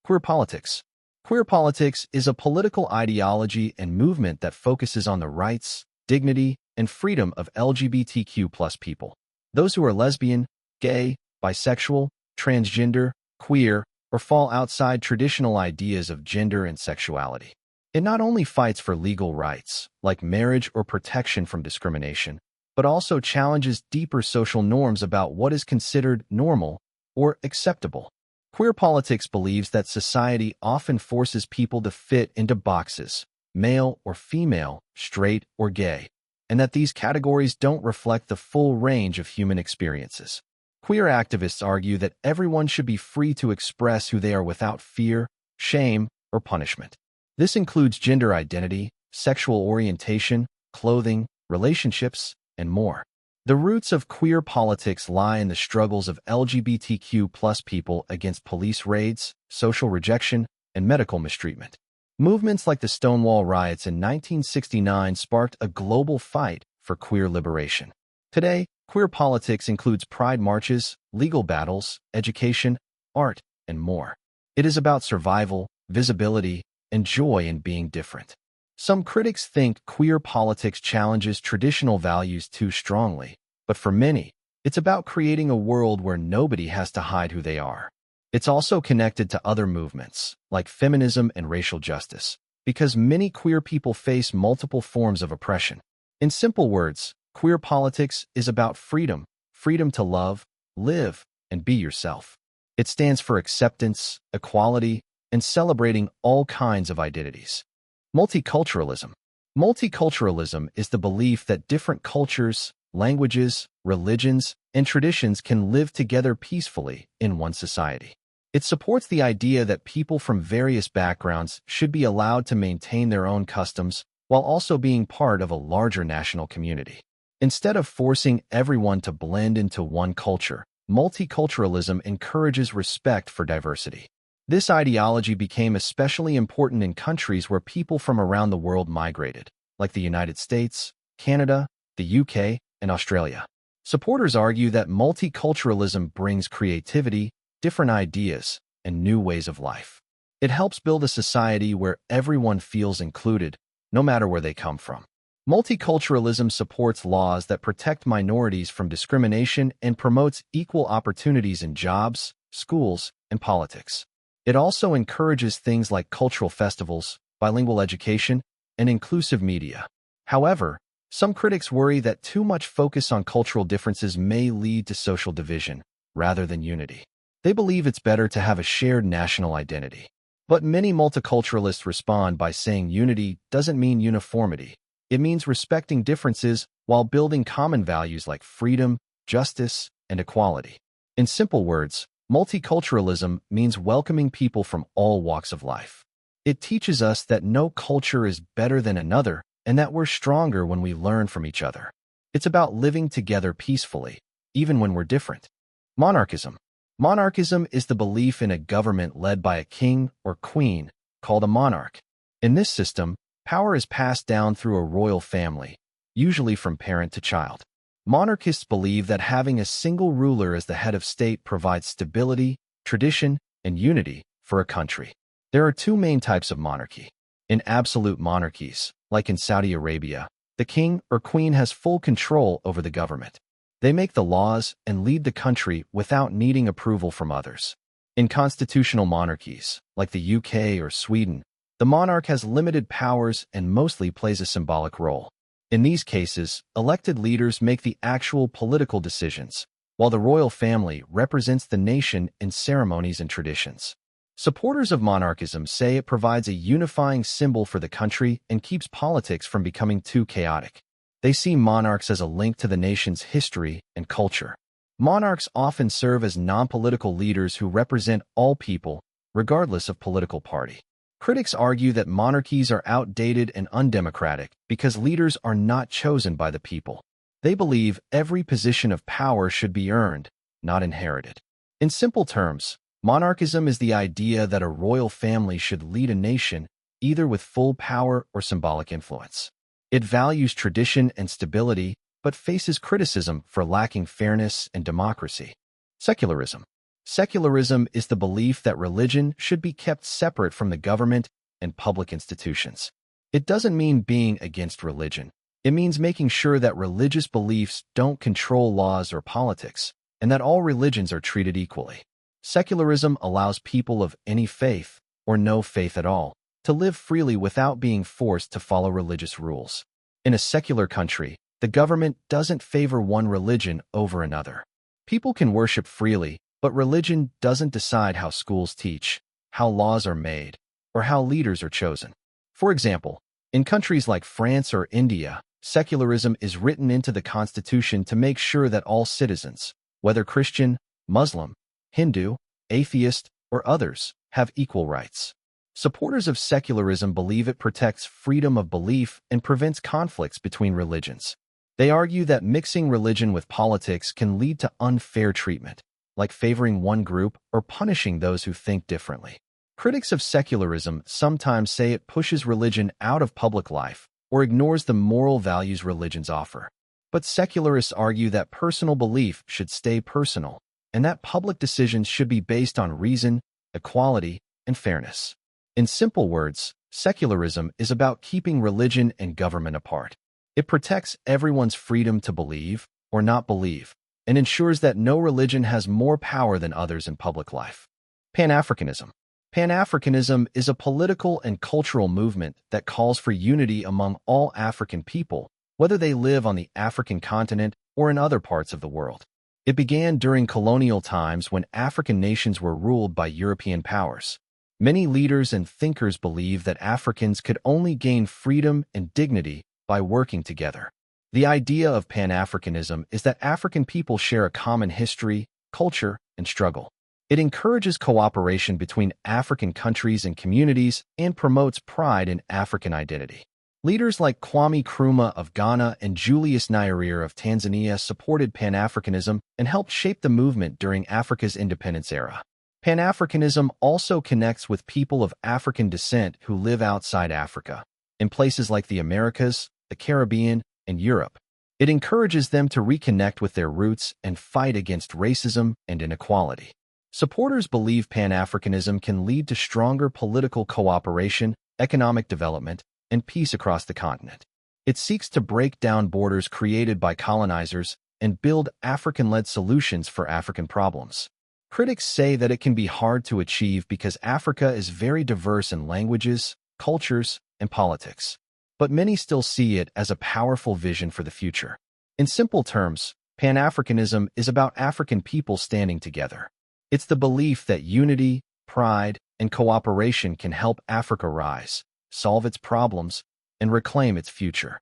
A: Queer politics. Queer politics is a political ideology and movement that focuses on the rights, dignity, and freedom of LGBTQ+ people. Those who are lesbian, gay, bisexual, transgender, queer, or fall outside traditional ideas of gender and sexuality. It not only fights for legal rights, like marriage or protection from discrimination, but also challenges deeper social norms about what is considered normal or acceptable. Queer politics believes that society often forces people to fit into boxes, male or female, straight or gay, and that these categories don't reflect the full range of human experiences. Queer activists argue that everyone should be free to express who they are without fear, shame, or punishment. This includes gender identity, sexual orientation, clothing, relationships, and more. The roots of queer politics lie in the struggles of LGBTQ+ people against police raids, social rejection, and medical mistreatment. Movements like the Stonewall riots in 1969 sparked a global fight for queer liberation. Today, queer politics includes pride marches, legal battles, education, art, and more. It is about survival, visibility, and joy in being different. Some critics think queer politics challenges traditional values too strongly, but for many, it's about creating a world where nobody has to hide who they are. It's also connected to other movements, like feminism and racial justice, because many queer people face multiple forms of oppression. In simple words, queer politics is about freedom, freedom to love, live, and be yourself. It stands for acceptance, equality, and celebrating all kinds of identities. Multiculturalism. Multiculturalism is the belief that different cultures, languages, religions, and traditions can live together peacefully in one society. It supports the idea that people from various backgrounds should be allowed to maintain their own customs while also being part of a larger national community. Instead of forcing everyone to blend into one culture, multiculturalism encourages respect for diversity. This ideology became especially important in countries where people from around the world migrated, like the United States, Canada, the UK, and Australia. Supporters argue that multiculturalism brings creativity, different ideas, and new ways of life. It helps build a society where everyone feels included, no matter where they come from. Multiculturalism supports laws that protect minorities from discrimination and promotes equal opportunities in jobs, schools, and politics. It also encourages things like cultural festivals, bilingual education, and inclusive media. However, some critics worry that too much focus on cultural differences may lead to social division, rather than unity. They believe it's better to have a shared national identity. But many multiculturalists respond by saying unity doesn't mean uniformity. It means respecting differences while building common values like freedom, justice, and equality. In simple words, multiculturalism means welcoming people from all walks of life. It teaches us that no culture is better than another and that we're stronger when we learn from each other. It's about living together peacefully, even when we're different. Monarchism. Monarchism is the belief in a government led by a king or queen, called a monarch. In this system, power is passed down through a royal family, usually from parent to child. Monarchists believe that having a single ruler as the head of state provides stability, tradition, and unity for a country. There are two main types of monarchy. In absolute monarchies, like in Saudi Arabia, the king or queen has full control over the government. They make the laws and lead the country without needing approval from others. In constitutional monarchies, like the UK or Sweden, the The monarch has limited powers and mostly plays a symbolic role. In these cases, elected leaders make the actual political decisions, while the royal family represents the nation in ceremonies and traditions. Supporters of monarchism say it provides a unifying symbol for the country and keeps politics from becoming too chaotic. They see monarchs as a link to the nation's history and culture. Monarchs often serve as non-political leaders who represent all people, regardless of political party. Critics argue that monarchies are outdated and undemocratic because leaders are not chosen by the people. They believe every position of power should be earned, not inherited. In simple terms, monarchism is the idea that a royal family should lead a nation either with full power or symbolic influence. It values tradition and stability, but faces criticism for lacking fairness and democracy. Secularism. Secularism is the belief that religion should be kept separate from the government and public institutions. It doesn't mean being against religion. It means making sure that religious beliefs don't control laws or politics, and that all religions are treated equally. Secularism allows people of any faith, or no faith at all, to live freely without being forced to follow religious rules. In a secular country, the government doesn't favor one religion over another. People can worship freely, but religion doesn't decide how schools teach, how laws are made, or how leaders are chosen. For example, in countries like France or India, secularism is written into the constitution to make sure that all citizens, whether Christian, Muslim, Hindu, atheist, or others, have equal rights. Supporters of secularism believe it protects freedom of belief and prevents conflicts between religions. They argue that mixing religion with politics can lead to unfair treatment, like favoring one group or punishing those who think differently. Critics of secularism sometimes say it pushes religion out of public life or ignores the moral values religions offer. But secularists argue that personal belief should stay personal, and that public decisions should be based on reason, equality, and fairness. In simple words, secularism is about keeping religion and government apart. It protects everyone's freedom to believe or not believe, and ensures that no religion has more power than others in public life. Pan-Africanism. Pan-Africanism is a political and cultural movement that calls for unity among all African people, whether they live on the African continent or in other parts of the world. It began during colonial times when African nations were ruled by European powers. Many leaders and thinkers believe that Africans could only gain freedom and dignity by working together. The idea of Pan-Africanism is that African people share a common history, culture, and struggle. It encourages cooperation between African countries and communities and promotes pride in African identity. Leaders like Kwame Nkrumah of Ghana and Julius Nyerere of Tanzania supported Pan-Africanism and helped shape the movement during Africa's independence era. Pan-Africanism also connects with people of African descent who live outside Africa, in places like the Americas, the Caribbean, and Europe. It encourages them to reconnect with their roots and fight against racism and inequality. Supporters believe Pan-Africanism can lead to stronger political cooperation, economic development, and peace across the continent. It seeks to break down borders created by colonizers and build African-led solutions for African problems. Critics say that it can be hard to achieve because Africa is very diverse in languages, cultures, and politics. But many still see it as a powerful vision for the future. In simple terms, Pan-Africanism is about African people standing together. It's the belief that unity, pride, and cooperation can help Africa rise, solve its problems, and reclaim its future.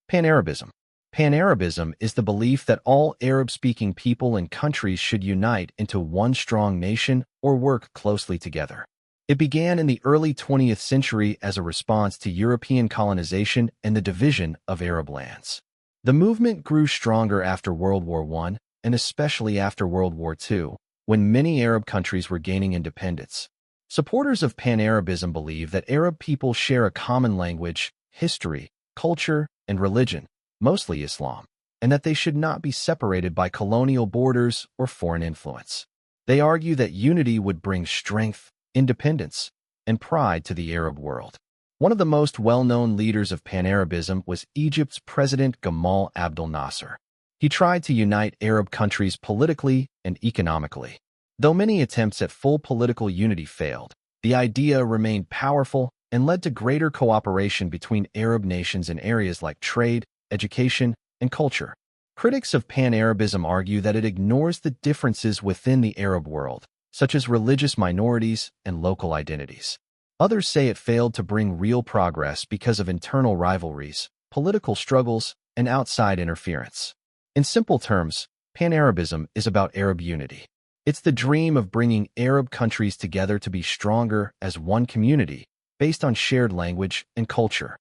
A: Pan-Arabism. Pan-Arabism is the belief that all Arab-speaking people and countries should unite into one strong nation or work closely together. It began in the early 20th century as a response to European colonization and the division of Arab lands. The movement grew stronger after World War I, and especially after World War II, when many Arab countries were gaining independence. Supporters of Pan-Arabism believe that Arab people share a common language, history, culture, and religion, mostly Islam, and that they should not be separated by colonial borders or foreign influence. They argue that unity would bring strength, independence, and pride to the Arab world. One of the most well-known leaders of Pan-Arabism was Egypt's President Gamal Abdel Nasser. He tried to unite Arab countries politically and economically. Though many attempts at full political unity failed, the idea remained powerful and led to greater cooperation between Arab nations in areas like trade, education, and culture. Critics of Pan-Arabism argue that it ignores the differences within the Arab world, such as religious minorities and local identities. Others say it failed to bring real progress because of internal rivalries, political struggles, and outside interference. In simple terms, Pan-Arabism is about Arab unity. It's the dream of bringing Arab countries together to be stronger as one community, based on shared language and culture.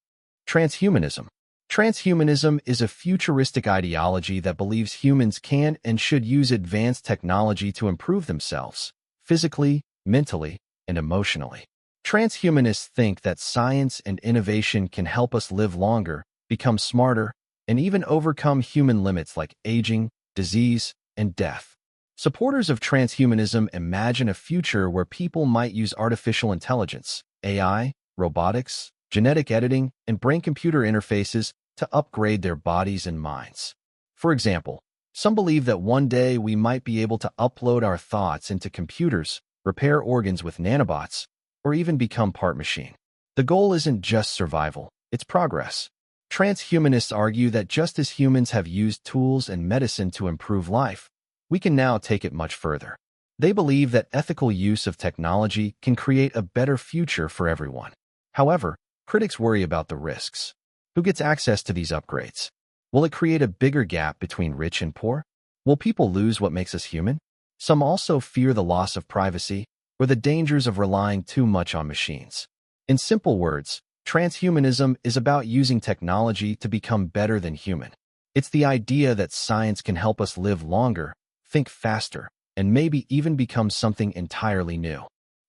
A: Transhumanism. Transhumanism is a futuristic ideology that believes humans can and should use advanced technology to improve themselves, physically, mentally, and emotionally. Transhumanists think that science and innovation can help us live longer, become smarter, and even overcome human limits like aging, disease, and death. Supporters of transhumanism imagine a future where people might use artificial intelligence, AI, robotics, genetic editing, and brain-computer interfaces to upgrade their bodies and minds. For example, some believe that one day we might be able to upload our thoughts into computers, repair organs with nanobots, or even become part machine. The goal isn't just survival, it's progress. Transhumanists argue that just as humans have used tools and medicine to improve life, we can now take it much further. They believe that ethical use of technology can create a better future for everyone. However, critics worry about the risks. Who gets access to these upgrades? Will it create a bigger gap between rich and poor? Will people lose what makes us human? Some also fear the loss of privacy or the dangers of relying too much on machines. In simple words, transhumanism is about using technology to become better than human. It's the idea that science can help us live longer, think faster, and maybe even become something entirely new.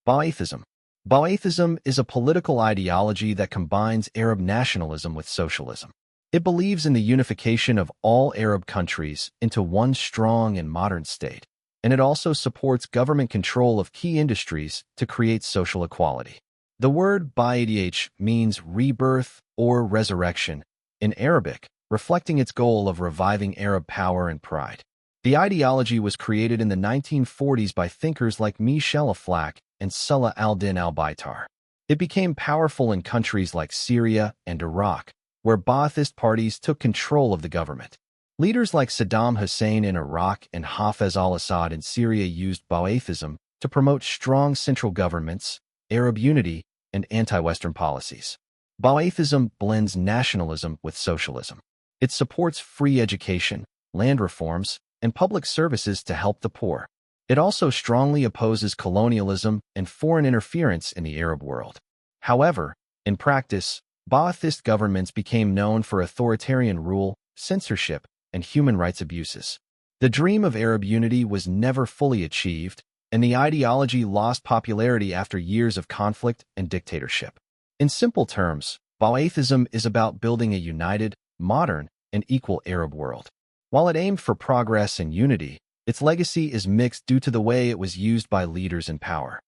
A: Ba'athism. Ba'athism is a political ideology that combines Arab nationalism with socialism. It believes in the unification of all Arab countries into one strong and modern state, and it also supports government control of key industries to create social equality. The word Ba'ath means rebirth or resurrection in Arabic, reflecting its goal of reviving Arab power and pride. The ideology was created in the 1940s by thinkers like Michel Aflaq and Salah al-Din al-Baitar. It became powerful in countries like Syria and Iraq, where Ba'athist parties took control of the government. Leaders like Saddam Hussein in Iraq and Hafez al-Assad in Syria used Ba'athism to promote strong central governments, Arab unity, and anti-Western policies. Ba'athism blends nationalism with socialism. It supports free education, land reforms, and public services to help the poor. It also strongly opposes colonialism and foreign interference in the Arab world. However, in practice, Ba'athist governments became known for authoritarian rule, censorship, and human rights abuses. The dream of Arab unity was never fully achieved, and the ideology lost popularity after years of conflict and dictatorship. In simple terms, Ba'athism is about building a united, modern, and equal Arab world. While it aimed for progress and unity, its legacy is mixed due to the way it was used by leaders in power.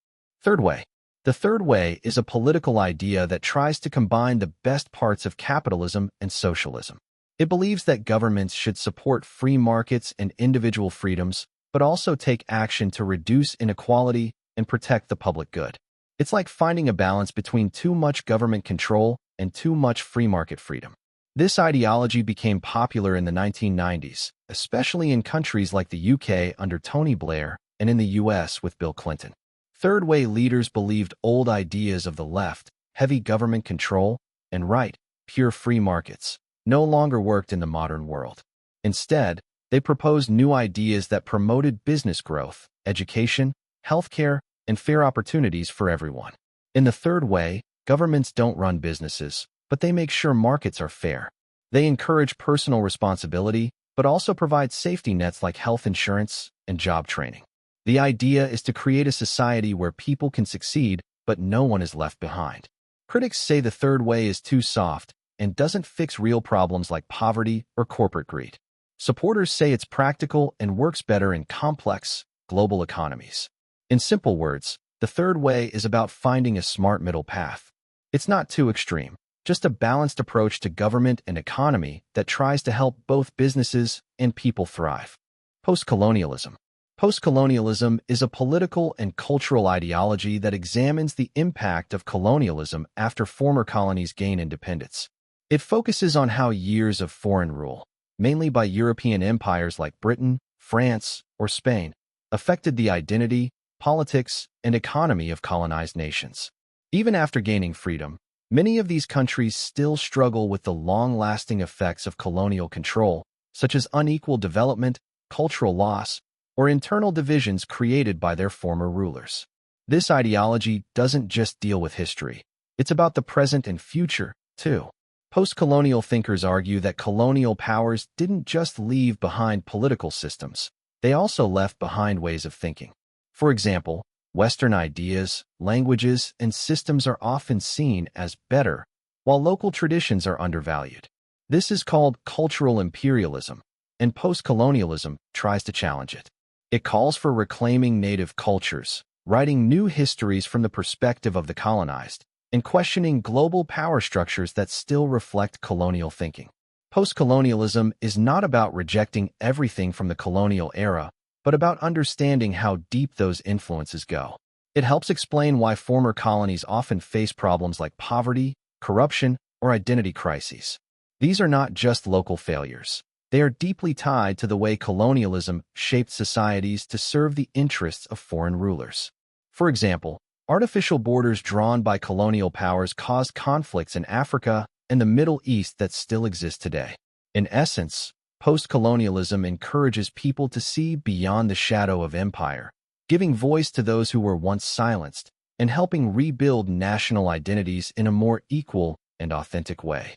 A: Third way. The third way is a political idea that tries to combine the best parts of capitalism and socialism. It believes that governments should support free markets and individual freedoms, but also take action to reduce inequality and protect the public good. It's like finding a balance between too much government control and too much free market freedom. This ideology became popular in the 1990s, especially in countries like the UK under Tony Blair and in the US with Bill Clinton. Third way leaders believed old ideas of the left, heavy government control, and right, pure free markets, no longer worked in the modern world. Instead, they proposed new ideas that promoted business growth, education, healthcare, and fair opportunities for everyone. In the third way, governments don't run businesses, but they make sure markets are fair. They encourage personal responsibility, but also provide safety nets like health insurance and job training. The idea is to create a society where people can succeed, but no one is left behind. Critics say the third way is too soft and doesn't fix real problems like poverty or corporate greed. Supporters say it's practical and works better in complex, global economies. In simple words, the third way is about finding a smart middle path. It's not too extreme, just a balanced approach to government and economy that tries to help both businesses and people thrive. Post-colonialism. Post-colonialism is a political and cultural ideology that examines the impact of colonialism after former colonies gain independence. It focuses on how years of foreign rule, mainly by European empires like Britain, France, or Spain, affected the identity, politics, and economy of colonized nations. Even after gaining freedom, many of these countries still struggle with the long-lasting effects of colonial control, such as unequal development, cultural loss, or internal divisions created by their former rulers. This ideology doesn't just deal with history. It's about the present and future, too. Post-colonial thinkers argue that colonial powers didn't just leave behind political systems. They also left behind ways of thinking. For example, Western ideas, languages, and systems are often seen as better, while local traditions are undervalued. This is called cultural imperialism, and post-colonialism tries to challenge it. It calls for reclaiming native cultures, writing new histories from the perspective of the colonized, and questioning global power structures that still reflect colonial thinking. Post-colonialism is not about rejecting everything from the colonial era, but about understanding how deep those influences go. It helps explain why former colonies often face problems like poverty, corruption, or identity crises. These are not just local failures. They are deeply tied to the way colonialism shaped societies to serve the interests of foreign rulers. For example, artificial borders drawn by colonial powers caused conflicts in Africa and the Middle East that still exist today. In essence, post-colonialism encourages people to see beyond the shadow of empire, giving voice to those who were once silenced, and helping rebuild national identities in a more equal and authentic way.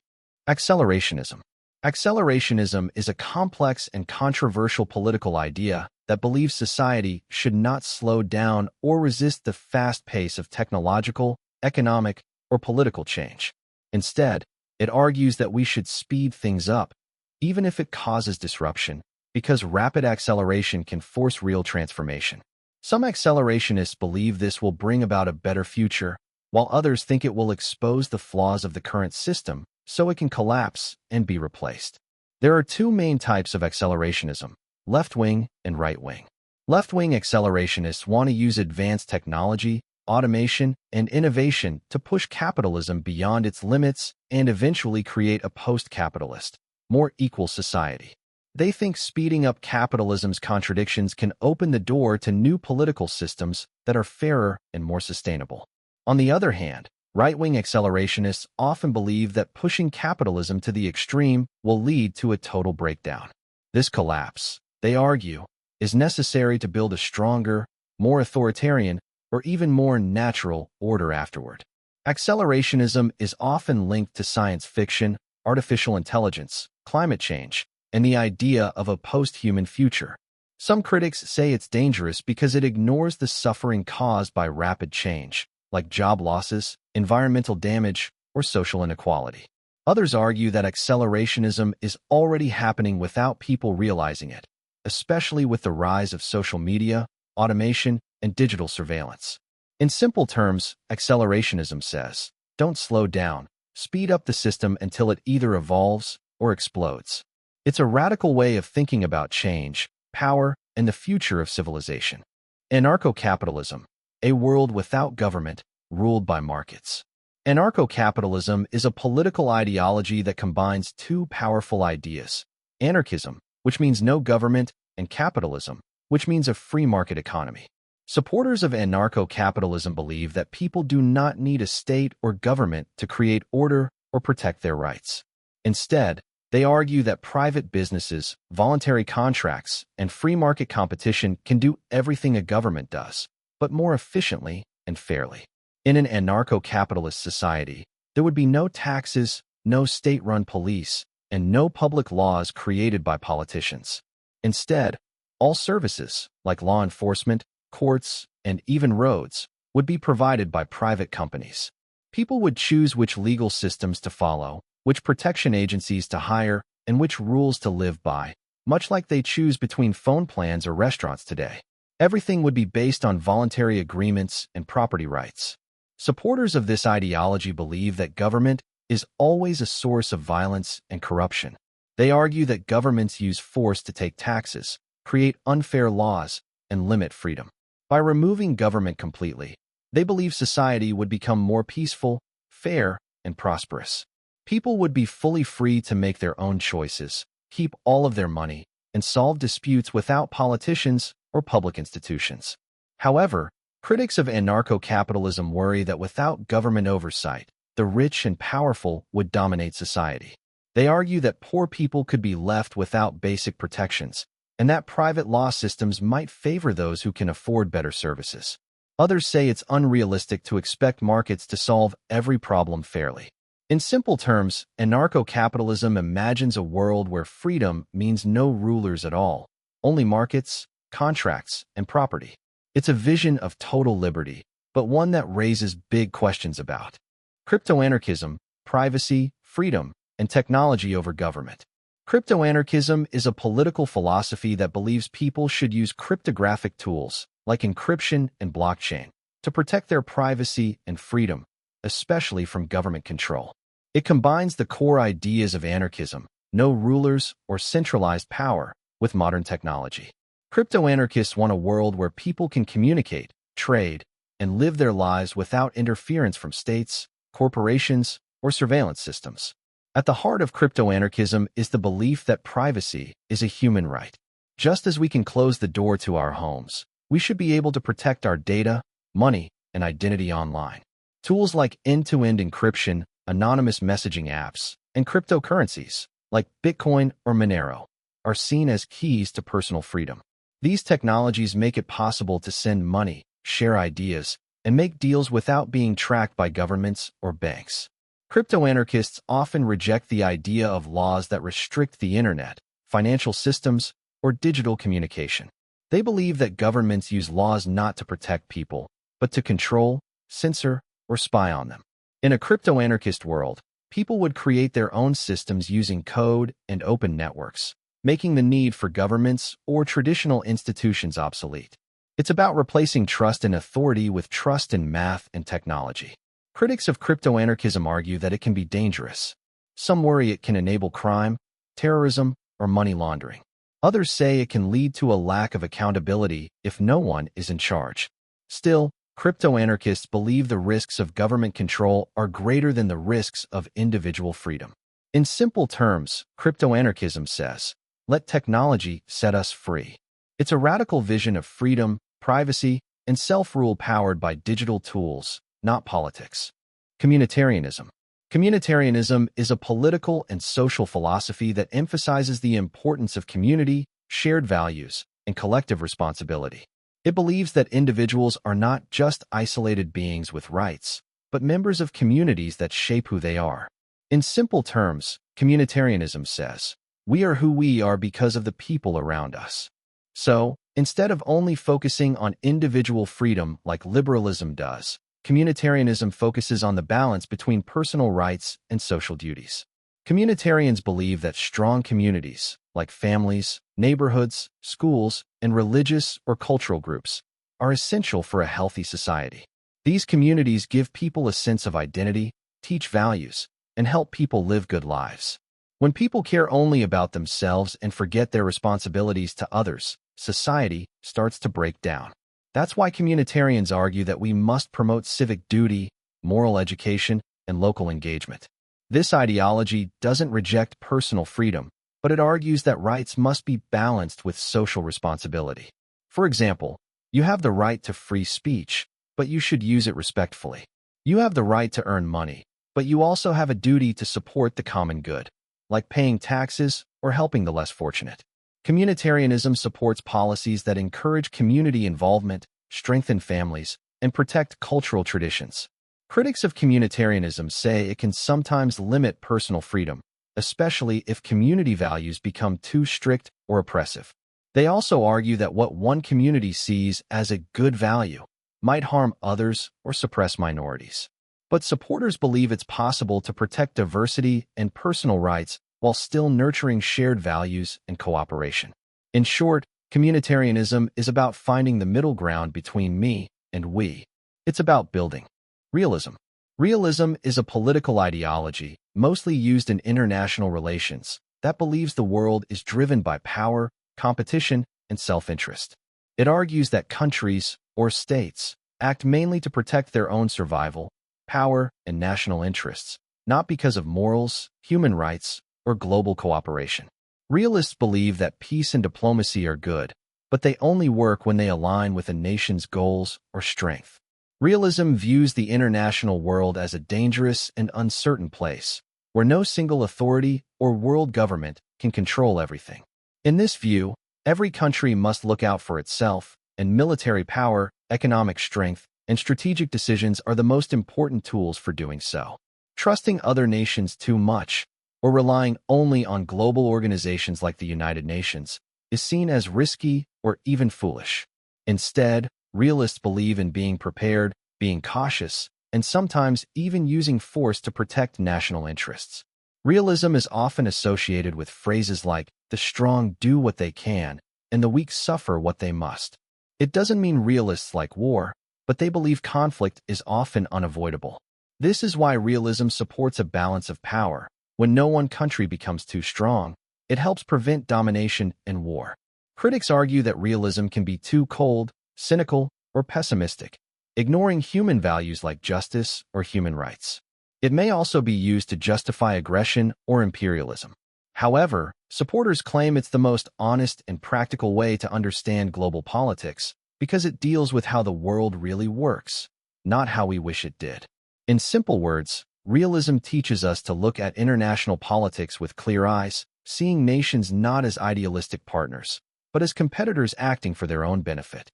A: Accelerationism. Accelerationism is a complex and controversial political idea that believes society should not slow down or resist the fast pace of technological, economic, or political change. Instead, it argues that we should speed things up, even if it causes disruption, because rapid acceleration can force real transformation. Some accelerationists believe this will bring about a better future, while others think it will expose the flaws of the current system so it can collapse and be replaced. There are two main types of accelerationism: left-wing and right-wing. Left-wing accelerationists want to use advanced technology, automation, and innovation to push capitalism beyond its limits and eventually create a post-capitalist, more equal society. They think speeding up capitalism's contradictions can open the door to new political systems that are fairer and more sustainable. On the other hand, right-wing accelerationists often believe that pushing capitalism to the extreme will lead to a total breakdown. This collapse, they argue, is necessary to build a stronger, more authoritarian, or even more natural order afterward. Accelerationism is often linked to science fiction, artificial intelligence, climate change, and the idea of a post-human future. Some critics say it's dangerous because it ignores the suffering caused by rapid change, like job losses, environmental damage, or social inequality. Others argue that accelerationism is already happening without people realizing it, especially with the rise of social media, automation, and digital surveillance. In simple terms, accelerationism says, don't slow down, speed up the system until it either evolves or explodes. It's a radical way of thinking about change, power, and the future of civilization. Anarcho-capitalism, a world without government, ruled by markets. Anarcho-capitalism is a political ideology that combines two powerful ideas: anarchism, which means no government, and capitalism, which means a free market economy. Supporters of anarcho-capitalism believe that people do not need a state or government to create order or protect their rights. Instead, they argue that private businesses, voluntary contracts, and free market competition can do everything a government does, but more efficiently and fairly. In an anarcho-capitalist society, there would be no taxes, no state-run police, and no public laws created by politicians. Instead, all services, like law enforcement, courts, and even roads, would be provided by private companies. People would choose which legal systems to follow, which protection agencies to hire, and which rules to live by, much like they choose between phone plans or restaurants today. Everything would be based on voluntary agreements and property rights. Supporters of this ideology believe that government is always a source of violence and corruption. They argue that governments use force to take taxes, create unfair laws, and limit freedom. By removing government completely, they believe society would become more peaceful, fair, and prosperous. People would be fully free to make their own choices, keep all of their money, and solve disputes without politicians or public institutions. However, critics of anarcho-capitalism worry that without government oversight, the rich and powerful would dominate society. They argue that poor people could be left without basic protections, and that private law systems might favor those who can afford better services. Others say it's unrealistic to expect markets to solve every problem fairly. In simple terms, anarcho-capitalism imagines a world where freedom means no rulers at all, only markets, contracts, and property. It's a vision of total liberty, but one that raises big questions about crypto-anarchism, privacy, freedom, and technology over government. Crypto-anarchism is a political philosophy that believes people should use cryptographic tools, like encryption and blockchain, to protect their privacy and freedom, especially from government control. It combines the core ideas of anarchism, no rulers or centralized power, with modern technology. Crypto-anarchists want a world where people can communicate, trade, and live their lives without interference from states, corporations, or surveillance systems. At the heart of crypto-anarchism is the belief that privacy is a human right. Just as we can close the door to our homes, we should be able to protect our data, money, and identity online. Tools like end-to-end encryption, anonymous messaging apps, and cryptocurrencies, like Bitcoin or Monero, are seen as keys to personal freedom. These technologies make it possible to send money, share ideas, and make deals without being tracked by governments or banks. Crypto-anarchists often reject the idea of laws that restrict the internet, financial systems, or digital communication. They believe that governments use laws not to protect people, but to control, censor, or spy on them. In a crypto-anarchist world, people would create their own systems using code and open networks, making the need for governments or traditional institutions obsolete. It's about replacing trust in authority with trust in math and technology. Critics of crypto-anarchism argue that it can be dangerous. Some worry it can enable crime, terrorism, or money laundering. Others say it can lead to a lack of accountability if no one is in charge. Still, crypto-anarchists believe the risks of government control are greater than the risks of individual freedom. In simple terms, crypto-anarchism says, "Let technology set us free." It's a radical vision of freedom, privacy, and self-rule powered by digital tools, not politics. Communitarianism. Communitarianism is a political and social philosophy that emphasizes the importance of community, shared values, and collective responsibility. It believes that individuals are not just isolated beings with rights, but members of communities that shape who they are. In simple terms, communitarianism says, we are who we are because of the people around us. So, instead of only focusing on individual freedom like liberalism does, communitarianism focuses on the balance between personal rights and social duties. Communitarians believe that strong communities, like families, neighborhoods, schools, and religious or cultural groups, are essential for a healthy society. These communities give people a sense of identity, teach values, and help people live good lives. When people care only about themselves and forget their responsibilities to others, society starts to break down. That's why communitarians argue that we must promote civic duty, moral education, and local engagement. This ideology doesn't reject personal freedom, but it argues that rights must be balanced with social responsibility. For example, you have the right to free speech, but you should use it respectfully. You have the right to earn money, but you also have a duty to support the common good, like paying taxes or helping the less fortunate. Communitarianism supports policies that encourage community involvement, strengthen families, and protect cultural traditions. Critics of communitarianism say it can sometimes limit personal freedom, especially if community values become too strict or oppressive. They also argue that what one community sees as a good value might harm others or suppress minorities. But supporters believe it's possible to protect diversity and personal rights while still nurturing shared values and cooperation. In short, communitarianism is about finding the middle ground between me and we. It's about building realism. Realism is a political ideology, mostly used in international relations, that believes the world is driven by power, competition, and self-interest. It argues that countries, or states, act mainly to protect their own survival, power, and national interests, not because of morals, human rights, or global cooperation. Realists believe that peace and diplomacy are good, but they only work when they align with a nation's goals or strength. Realism views the international world as a dangerous and uncertain place, where no single authority or world government can control everything. In this view, every country must look out for itself, and military power, economic strength, and strategic decisions are the most important tools for doing so. Trusting other nations too much, or relying only on global organizations like the United Nations, is seen as risky or even foolish. Instead, realists believe in being prepared, being cautious, and sometimes even using force to protect national interests. Realism is often associated with phrases like, "the strong do what they can, and the weak suffer what they must." It doesn't mean realists like war, but they believe conflict is often unavoidable. This is why realism supports a balance of power. When no one country becomes too strong, it helps prevent domination and war. Critics argue that realism can be too cold, cynical, or pessimistic, ignoring human values like justice or human rights. It may also be used to justify aggression or imperialism. However, supporters claim it's the most honest and practical way to understand global politics because it deals with how the world really works, not how we wish it did. In simple words, realism teaches us to look at international politics with clear eyes, seeing nations not as idealistic partners, but as competitors acting for their own benefit.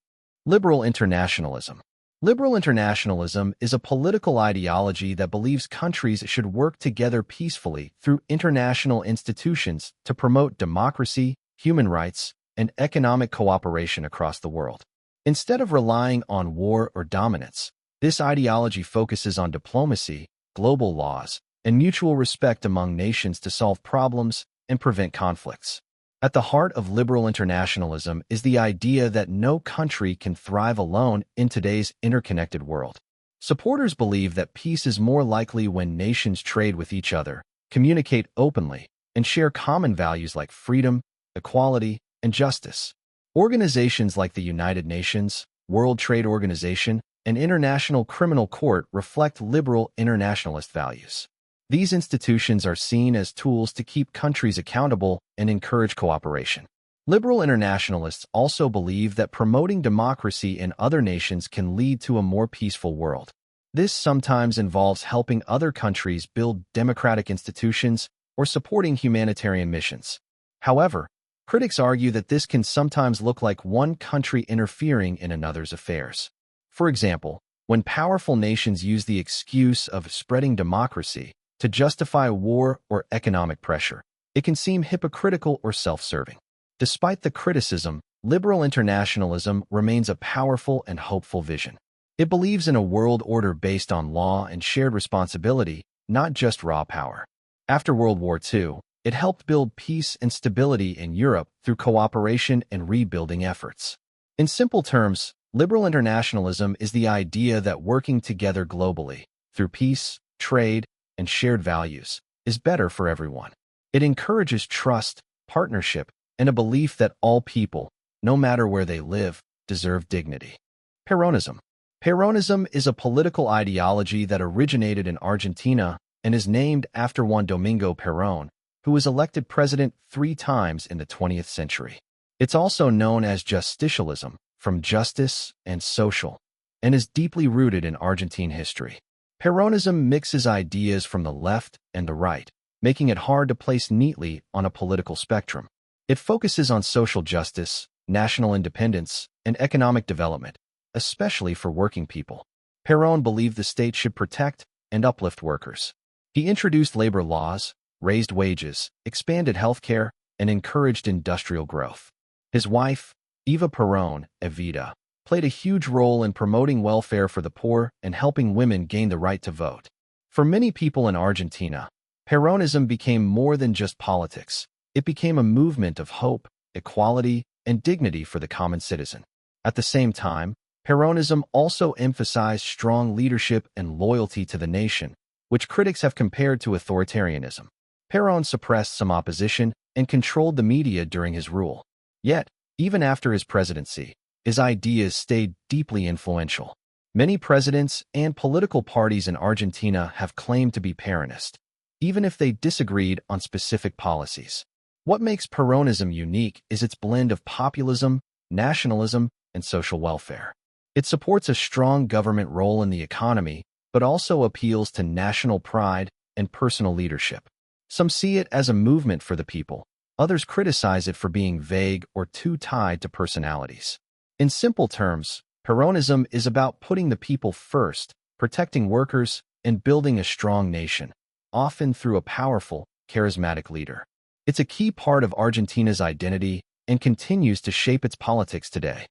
A: Liberal internationalism. Liberal internationalism is a political ideology that believes countries should work together peacefully through international institutions to promote democracy, human rights, and economic cooperation across the world. Instead of relying on war or dominance, this ideology focuses on diplomacy, global laws, and mutual respect among nations to solve problems and prevent conflicts. At the heart of liberal internationalism is the idea that no country can thrive alone in today's interconnected world. Supporters believe that peace is more likely when nations trade with each other, communicate openly, and share common values like freedom, equality, and justice. Organizations like the United Nations, World Trade Organization, and International Criminal Court reflect liberal internationalist values. These institutions are seen as tools to keep countries accountable and encourage cooperation. Liberal internationalists also believe that promoting democracy in other nations can lead to a more peaceful world. This sometimes involves helping other countries build democratic institutions or supporting humanitarian missions. However, critics argue that this can sometimes look like one country interfering in another's affairs. For example, when powerful nations use the excuse of spreading democracy to justify war or economic pressure, it can seem hypocritical or self-serving. Despite the criticism, liberal internationalism remains a powerful and hopeful vision. It believes in a world order based on law and shared responsibility, not just raw power. After World War II, it helped build peace and stability in Europe through cooperation and rebuilding efforts. In simple terms, liberal internationalism is the idea that working together globally, through peace, trade, and shared values, is better for everyone. It encourages trust, partnership, and a belief that all people, no matter where they live, deserve dignity. Peronism. Peronism is a political ideology that originated in Argentina and is named after one Domingo Perón, who was elected president 3 times in the 20th century. It's also known as justicialism, from justice and social, and is deeply rooted in Argentine history. Peronism mixes ideas from the left and the right, making it hard to place neatly on a political spectrum. It focuses on social justice, national independence, and economic development, especially for working people. Perón believed the state should protect and uplift workers. He introduced labor laws, raised wages, expanded healthcare, and encouraged industrial growth. His wife, Eva Perón, Evita, played a huge role in promoting welfare for the poor and helping women gain the right to vote. For many people in Argentina, Peronism became more than just politics. It became a movement of hope, equality, and dignity for the common citizen. At the same time, Peronism also emphasized strong leadership and loyalty to the nation, which critics have compared to authoritarianism. Perón suppressed some opposition and controlled the media during his rule. Yet, even after his presidency, his ideas stayed deeply influential. Many presidents and political parties in Argentina have claimed to be Peronist, even if they disagreed on specific policies. What makes Peronism unique is its blend of populism, nationalism, and social welfare. It supports a strong government role in the economy, but also appeals to national pride and personal leadership. Some see it as a movement for the people. Others criticize it for being vague or too tied to personalities. In simple terms, Peronism is about putting the people first, protecting workers, and building a strong nation, often through a powerful, charismatic leader. It's a key part of Argentina's identity and continues to shape its politics today.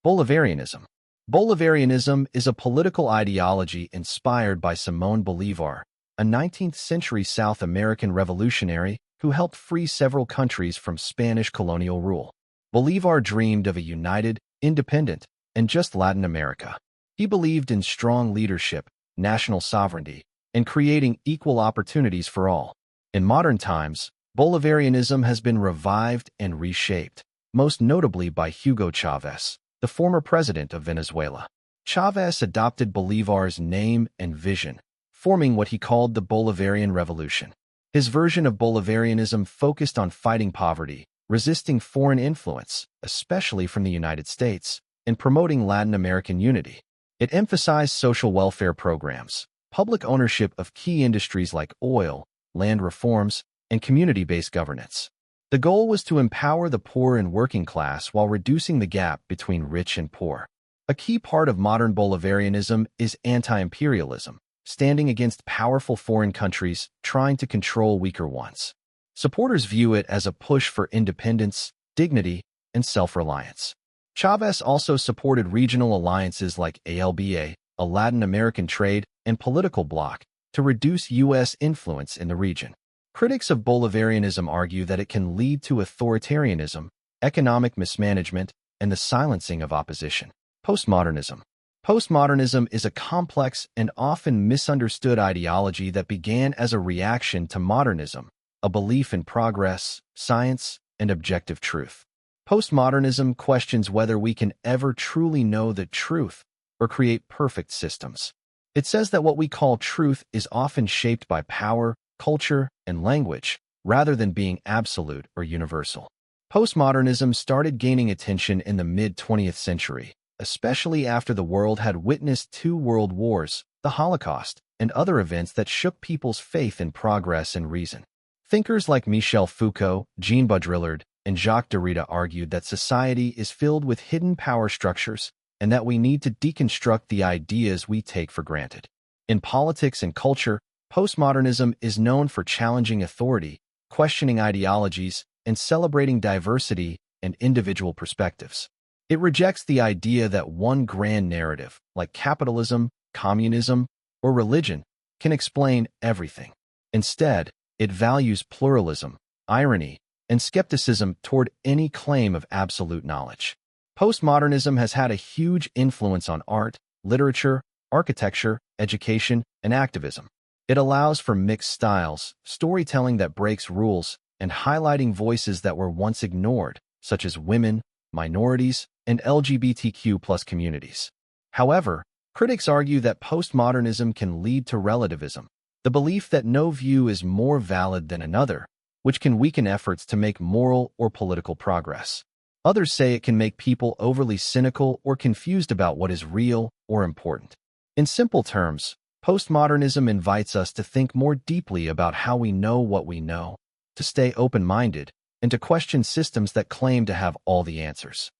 A: Bolivarianism. Bolivarianism is a political ideology inspired by Simón Bolívar, a 19th-century South American revolutionary who helped free several countries from Spanish colonial rule. Bolívar dreamed of a united, independent, and just Latin America. He believed in strong leadership, national sovereignty, and creating equal opportunities for all. In modern times, Bolivarianism has been revived and reshaped, most notably by Hugo Chávez, the former president of Venezuela. Chávez adopted Bolívar's name and vision, forming what he called the Bolivarian Revolution. His version of Bolivarianism focused on fighting poverty, resisting foreign influence, especially from the United States, and promoting Latin American unity. It emphasized social welfare programs, public ownership of key industries like oil, land reforms, and community-based governance. The goal was to empower the poor and working class while reducing the gap between rich and poor. A key part of modern Bolivarianism is anti-imperialism, standing against powerful foreign countries trying to control weaker ones. Supporters view it as a push for independence, dignity, and self-reliance. Chávez also supported regional alliances like ALBA, a Latin American trade and political bloc, to reduce U.S. influence in the region. Critics of Bolivarianism argue that it can lead to authoritarianism, economic mismanagement, and the silencing of opposition. Postmodernism. Postmodernism is a complex and often misunderstood ideology that began as a reaction to modernism, a belief in progress, science, and objective truth. Postmodernism questions whether we can ever truly know the truth or create perfect systems. It says that what we call truth is often shaped by power, culture, and language, rather than being absolute or universal. Postmodernism started gaining attention in the mid-20th century, especially after the world had witnessed 2 world wars, the Holocaust, and other events that shook people's faith in progress and reason. Thinkers like Michel Foucault, Jean Baudrillard, and Jacques Derrida argued that society is filled with hidden power structures and that we need to deconstruct the ideas we take for granted. In politics and culture, postmodernism is known for challenging authority, questioning ideologies, and celebrating diversity and individual perspectives. It rejects the idea that one grand narrative, like capitalism, communism, or religion, can explain everything. Instead, it values pluralism, irony, and skepticism toward any claim of absolute knowledge. Postmodernism has had a huge influence on art, literature, architecture, education, and activism. It allows for mixed styles, storytelling that breaks rules, and highlighting voices that were once ignored, such as women, minorities, and LGBTQ+ communities. However, critics argue that postmodernism can lead to relativism, the belief that no view is more valid than another, which can weaken efforts to make moral or political progress. Others say it can make people overly cynical or confused about what is real or important. In simple terms, postmodernism invites us to think more deeply about how we know what we know, to stay open-minded, and to question systems that claim to have all the answers.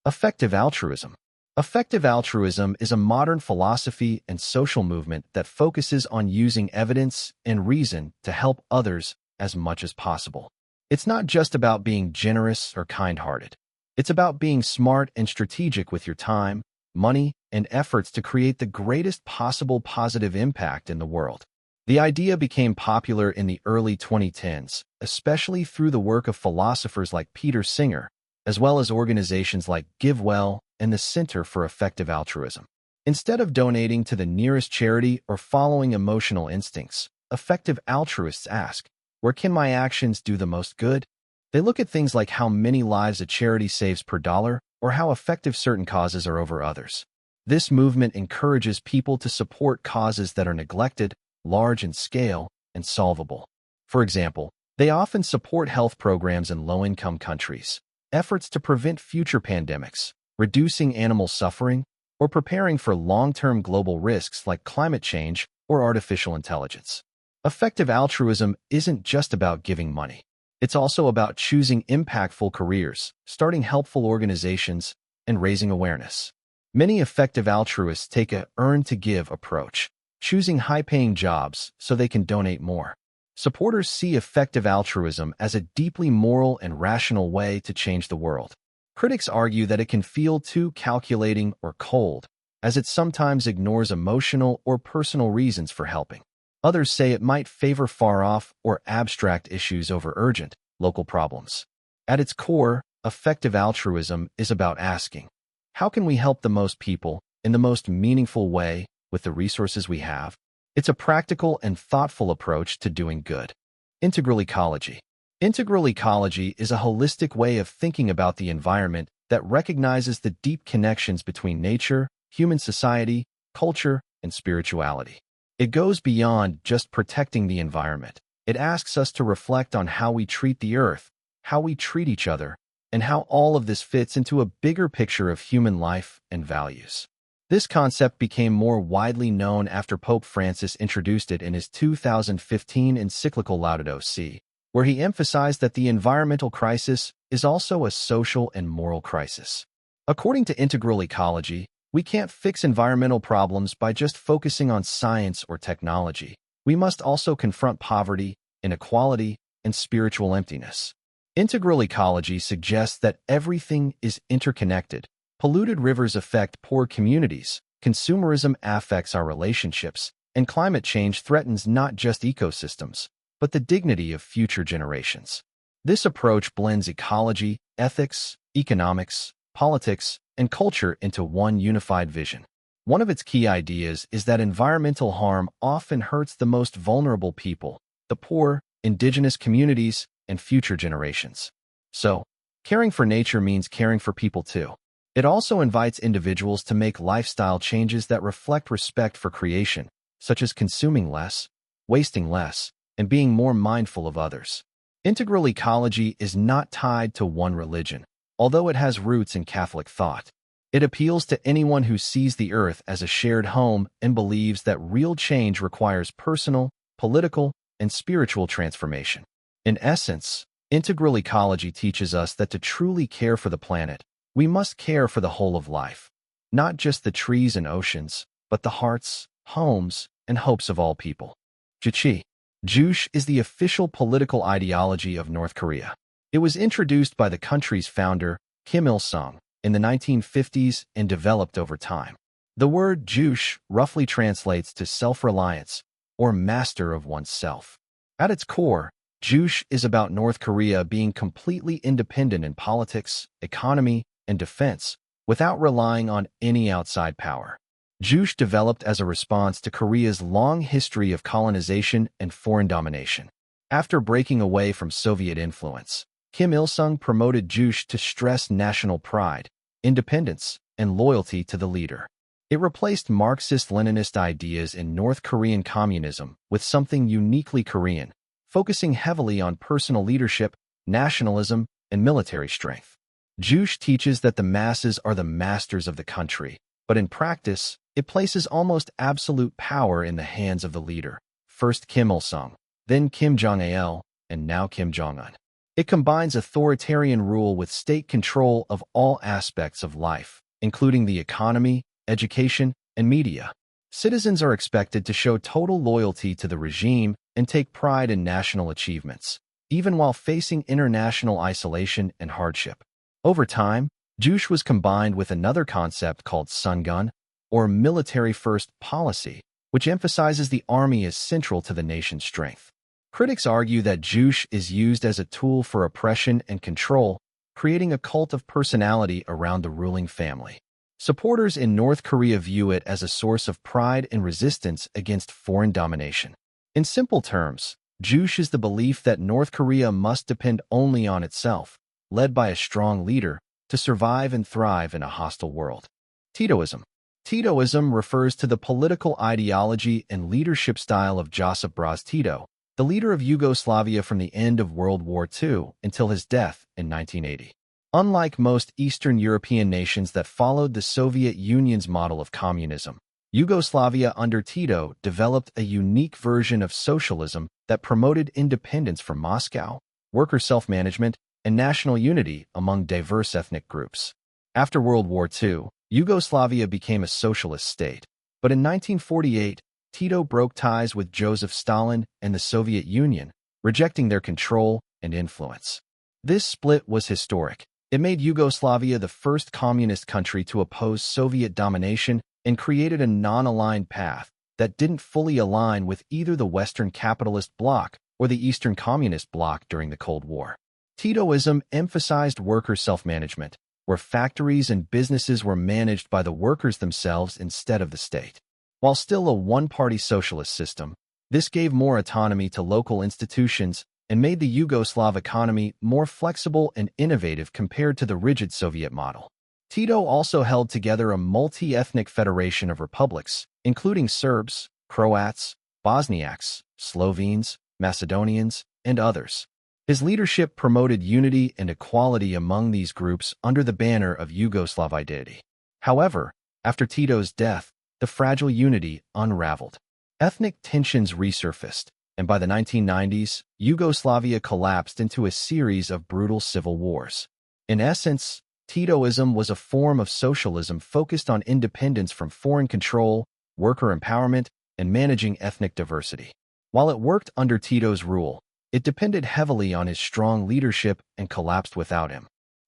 A: Effective altruism. Effective altruism is a modern philosophy and social movement that focuses on using evidence and reason to help others as much as possible. It's not just about being generous or kind-hearted. It's about being smart and strategic with your time, money, and efforts to create the greatest possible positive impact in the world. The idea became popular in the early 2010s, especially through the work of philosophers like Peter Singer, as well as organizations like GiveWell and the Center for Effective Altruism. Instead of donating to the nearest charity or following emotional instincts, effective altruists ask, where can my actions do the most good? They look at things like how many lives a charity saves per dollar, or how effective certain causes are over others. This movement encourages people to support causes that are neglected, large in scale, and solvable. For example, they often support health programs in low-income countries, efforts to prevent future pandemics, reducing animal suffering, or preparing for long-term global risks like climate change or artificial intelligence. Effective altruism isn't just about giving money. It's also about choosing impactful careers, starting helpful organizations, and raising awareness. Many effective altruists take a earn-to-give approach, choosing high-paying jobs so they can donate more. Supporters see effective altruism as a deeply moral and rational way to change the world. Critics argue that it can feel too calculating or cold, as it sometimes ignores emotional or personal reasons for helping. Others say it might favor far-off or abstract issues over urgent, local problems. At its core, effective altruism is about asking, how can we help the most people in the most meaningful way with the resources we have? It's a practical and thoughtful approach to doing good. Integral ecology. Integral ecology is a holistic way of thinking about the environment that recognizes the deep connections between nature, human society, culture, and spirituality. It goes beyond just protecting the environment. It asks us to reflect on how we treat the earth, how we treat each other, and how all of this fits into a bigger picture of human life and values. This concept became more widely known after Pope Francis introduced it in his 2015 encyclical Laudato Si', where he emphasized that the environmental crisis is also a social and moral crisis. According to integral ecology, we can't fix environmental problems by just focusing on science or technology. We must also confront poverty, inequality, and spiritual emptiness. Integral ecology suggests that everything is interconnected. Polluted rivers affect poor communities, consumerism affects our relationships, and climate change threatens not just ecosystems, but the dignity of future generations. This approach blends ecology, ethics, economics, politics, and culture into one unified vision. One of its key ideas is that environmental harm often hurts the most vulnerable people, the poor, indigenous communities, and future generations. So, caring for nature means caring for people too. It also invites individuals to make lifestyle changes that reflect respect for creation, such as consuming less, wasting less, and being more mindful of others. Integral ecology is not tied to one religion, although it has roots in Catholic thought. It appeals to anyone who sees the earth as a shared home and believes that real change requires personal, political, and spiritual transformation. In essence, integral ecology teaches us that to truly care for the planet, we must care for the whole of life, not just the trees and oceans, but the hearts, homes, and hopes of all people. Juche. Juche is the official political ideology of North Korea. It was introduced by the country's founder, Kim Il-sung, in the 1950s and developed over time. The word Juche roughly translates to self-reliance, or master of oneself. At its core, Juche is about North Korea being completely independent in politics, economy, and defense, without relying on any outside power. Juche developed as a response to Korea's long history of colonization and foreign domination. After breaking away from Soviet influence, Kim Il-sung promoted Juche to stress national pride, independence, and loyalty to the leader. It replaced Marxist-Leninist ideas in North Korean communism with something uniquely Korean, focusing heavily on personal leadership, nationalism, and military strength. Juche teaches that the masses are the masters of the country, but in practice, it places almost absolute power in the hands of the leader, first Kim Il-sung, then Kim Jong-il, and now Kim Jong-un. It combines authoritarian rule with state control of all aspects of life, including the economy, education, and media. Citizens are expected to show total loyalty to the regime and take pride in national achievements, even while facing international isolation and hardship. Over time, Juche was combined with another concept called sungun, or military-first policy, which emphasizes the army as central to the nation's strength. Critics argue that Juche is used as a tool for oppression and control, creating a cult of personality around the ruling family. Supporters in North Korea view it as a source of pride and resistance against foreign domination. In simple terms, Juche is the belief that North Korea must depend only on itself, led by a strong leader, to survive and thrive in a hostile world. Titoism. Titoism refers to the political ideology and leadership style of Josip Broz Tito, the leader of Yugoslavia from the end of World War II until his death in 1980. Unlike most Eastern European nations that followed the Soviet Union's model of communism, Yugoslavia under Tito developed a unique version of socialism that promoted independence from Moscow, worker self-management, and national unity among diverse ethnic groups. After World War II, Yugoslavia became a socialist state, but in 1948, Tito broke ties with Joseph Stalin and the Soviet Union, rejecting their control and influence. This split was historic. It made Yugoslavia the first communist country to oppose Soviet domination and created a non-aligned path that didn't fully align with either the Western capitalist bloc or the Eastern communist bloc during the Cold War. Titoism emphasized worker self-management, where factories and businesses were managed by the workers themselves instead of the state. While still a one-party socialist system, this gave more autonomy to local institutions and made the Yugoslav economy more flexible and innovative compared to the rigid Soviet model. Tito also held together a multi-ethnic federation of republics, including Serbs, Croats, Bosniaks, Slovenes, Macedonians, and others. His leadership promoted unity and equality among these groups under the banner of Yugoslav identity. However, after Tito's death, the fragile unity unraveled. Ethnic tensions resurfaced, and by the 1990s, Yugoslavia collapsed into a series of brutal civil wars. In essence, Titoism was a form of socialism focused on independence from foreign control, worker empowerment, and managing ethnic diversity. While it worked under Tito's rule, it depended heavily on his strong leadership and collapsed without him.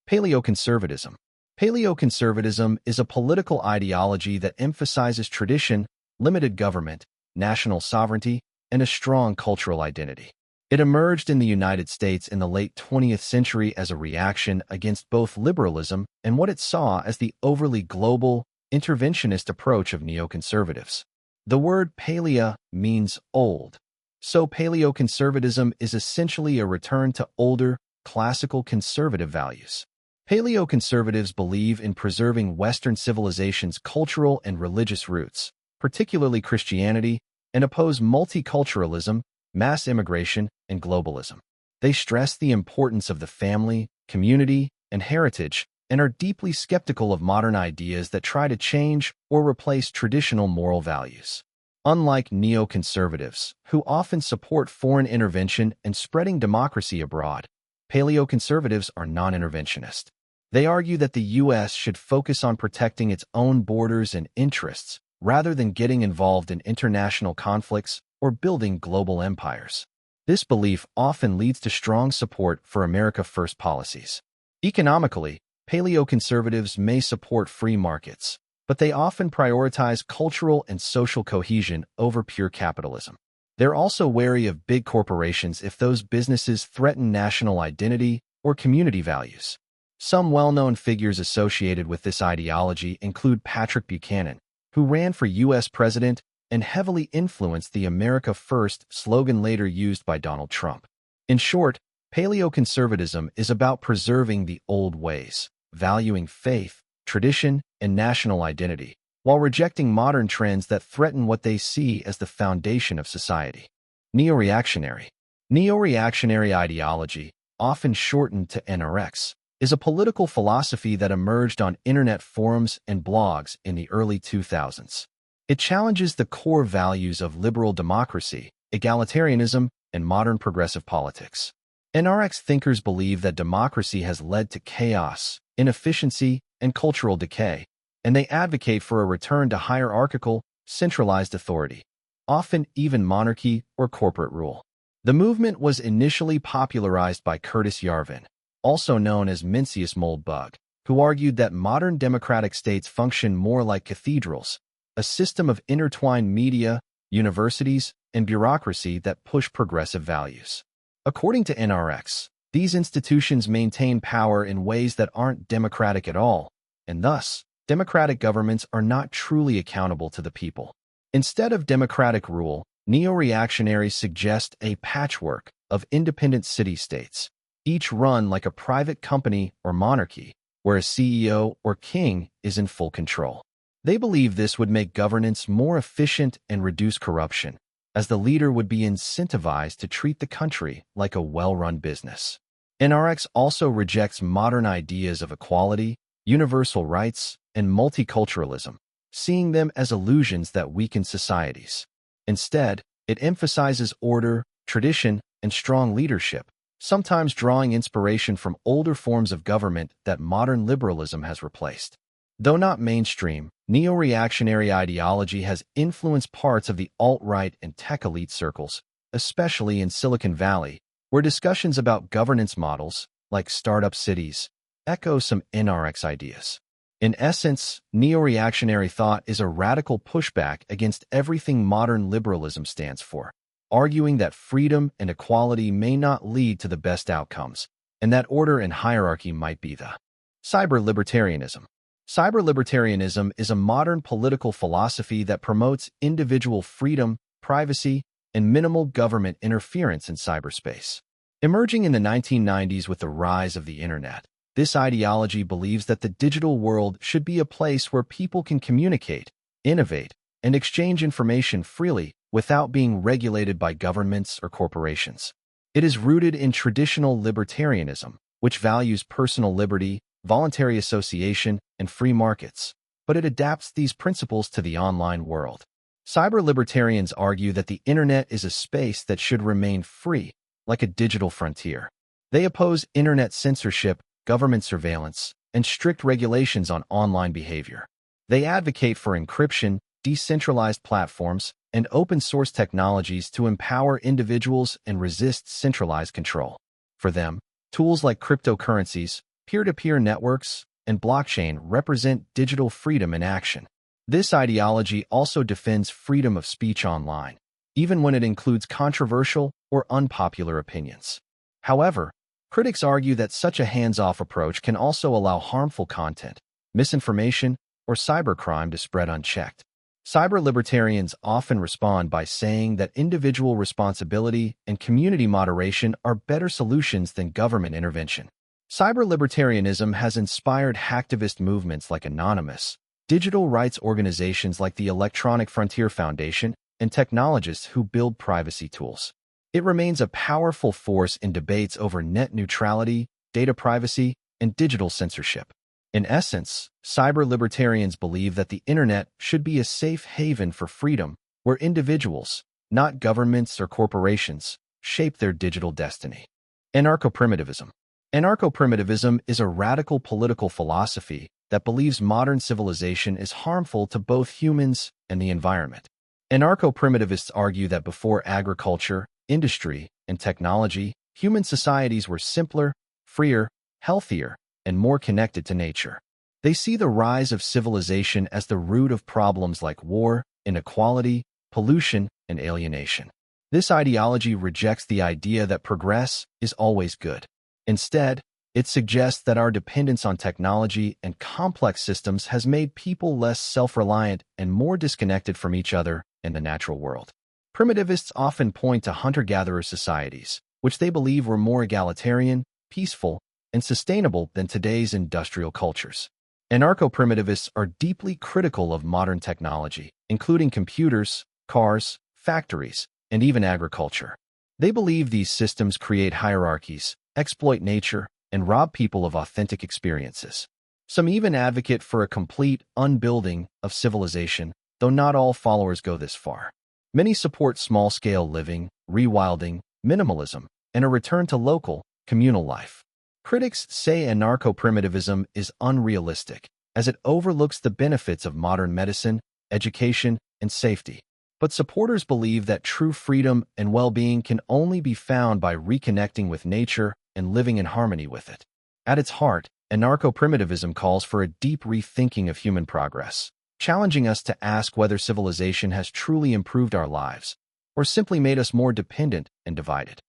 A: Paleoconservatism. Paleoconservatism is a political ideology that emphasizes tradition, limited government, national sovereignty, and a strong cultural identity. It emerged in the United States in the late 20th century as a reaction against both liberalism and what it saw as the overly global, interventionist approach of neoconservatives. The word palea means old, so paleoconservatism is essentially a return to older, classical conservative values. Paleoconservatives believe in preserving Western civilization's cultural and religious roots, particularly Christianity, and oppose multiculturalism, mass immigration, and globalism. They stress the importance of the family, community, and heritage, and are deeply skeptical of modern ideas that try to change or replace traditional moral values. Unlike neoconservatives, who often support foreign intervention and spreading democracy abroad, paleoconservatives are non-interventionist. They argue that the U.S. should focus on protecting its own borders and interests rather than getting involved in international conflicts or building global empires. This belief often leads to strong support for America First policies. Economically, paleoconservatives may support free markets, but they often prioritize cultural and social cohesion over pure capitalism. They're also wary of big corporations if those businesses threaten national identity or community values. Some well-known figures associated with this ideology include Patrick Buchanan, who ran for U.S. president and heavily influenced the America First slogan later used by Donald Trump. In short, paleoconservatism is about preserving the old ways, valuing faith, tradition, and national identity, while rejecting modern trends that threaten what they see as the foundation of society. Neo-reactionary. Neo-reactionary ideology, often shortened to NRX, is a political philosophy that emerged on internet forums and blogs in the early 2000s. It challenges the core values of liberal democracy, egalitarianism, and modern progressive politics. NRX thinkers believe that democracy has led to chaos, inefficiency, and cultural decay, and they advocate for a return to hierarchical, centralized authority, often even monarchy or corporate rule. The movement was initially popularized by Curtis Yarvin, also known as Mencius Moldbug, who argued that modern democratic states function more like cathedrals, a system of intertwined media, universities, and bureaucracy that push progressive values. According to NRX, these institutions maintain power in ways that aren't democratic at all, and thus, democratic governments are not truly accountable to the people. Instead of democratic rule, neo-reactionaries suggest a patchwork of independent city-states, each run like a private company or monarchy, where a CEO or king is in full control. They believe this would make governance more efficient and reduce corruption, as the leader would be incentivized to treat the country like a well-run business. NRX also rejects modern ideas of equality, universal rights, and multiculturalism, seeing them as illusions that weaken societies. Instead, it emphasizes order, tradition, and strong leadership, sometimes drawing inspiration from older forms of government that modern liberalism has replaced. Though not mainstream, neo-reactionary ideology has influenced parts of the alt-right and tech elite circles, especially in Silicon Valley, where discussions about governance models, like startup cities, echo some NRX ideas. In essence, neo-reactionary thought is a radical pushback against everything modern liberalism stands for, arguing that freedom and equality may not lead to the best outcomes, and that order and hierarchy might be the cyber-libertarianism. Cyber-libertarianism is a modern political philosophy that promotes individual freedom, privacy, and minimal government interference in cyberspace. Emerging in the 1990s with the rise of the Internet, this ideology believes that the digital world should be a place where people can communicate, innovate, and exchange information freely without being regulated by governments or corporations. It is rooted in traditional libertarianism, which values personal liberty, voluntary association, and free markets, but it adapts these principles to the online world. Cyber-libertarians argue that the Internet is a space that should remain free, like a digital frontier. They oppose Internet censorship, government surveillance, and strict regulations on online behavior. They advocate for encryption, decentralized platforms, and open-source technologies to empower individuals and resist centralized control. For them, tools like cryptocurrencies, peer-to-peer networks, and blockchain represent digital freedom in action. This ideology also defends freedom of speech online, even when it includes controversial or unpopular opinions. However, critics argue that such a hands-off approach can also allow harmful content, misinformation, or cybercrime to spread unchecked. Cyber-libertarians often respond by saying that individual responsibility and community moderation are better solutions than government intervention. Cyber-libertarianism has inspired hacktivist movements like Anonymous, digital rights organizations like the Electronic Frontier Foundation, and technologists who build privacy tools. It remains a powerful force in debates over net neutrality, data privacy, and digital censorship. In essence, cyber-libertarians believe that the Internet should be a safe haven for freedom, where individuals, not governments or corporations, shape their digital destiny. Anarcho-primitivism. Anarcho-primitivism is a radical political philosophy that believes modern civilization is harmful to both humans and the environment. Anarcho-primitivists argue that before agriculture, industry, and technology, human societies were simpler, freer, healthier, and more connected to nature. They see the rise of civilization as the root of problems like war, inequality, pollution, and alienation. This ideology rejects the idea that progress is always good. Instead, it suggests that our dependence on technology and complex systems has made people less self-reliant and more disconnected from each other and the natural world. Primitivists often point to hunter-gatherer societies, which they believe were more egalitarian, peaceful, and sustainable than today's industrial cultures. Anarcho-primitivists are deeply critical of modern technology, including computers, cars, factories, and even agriculture. They believe these systems create hierarchies, exploit nature, and rob people of authentic experiences. Some even advocate for a complete unbuilding of civilization, though not all followers go this far. Many support small-scale living, rewilding, minimalism, and a return to local, communal life. Critics say anarcho-primitivism is unrealistic, as it overlooks the benefits of modern medicine, education, and safety. But supporters believe that true freedom and well-being can only be found by reconnecting with nature and living in harmony with it. At its heart, anarcho-primitivism calls for a deep rethinking of human progress, challenging us to ask whether civilization has truly improved our lives, or simply made us more dependent and divided.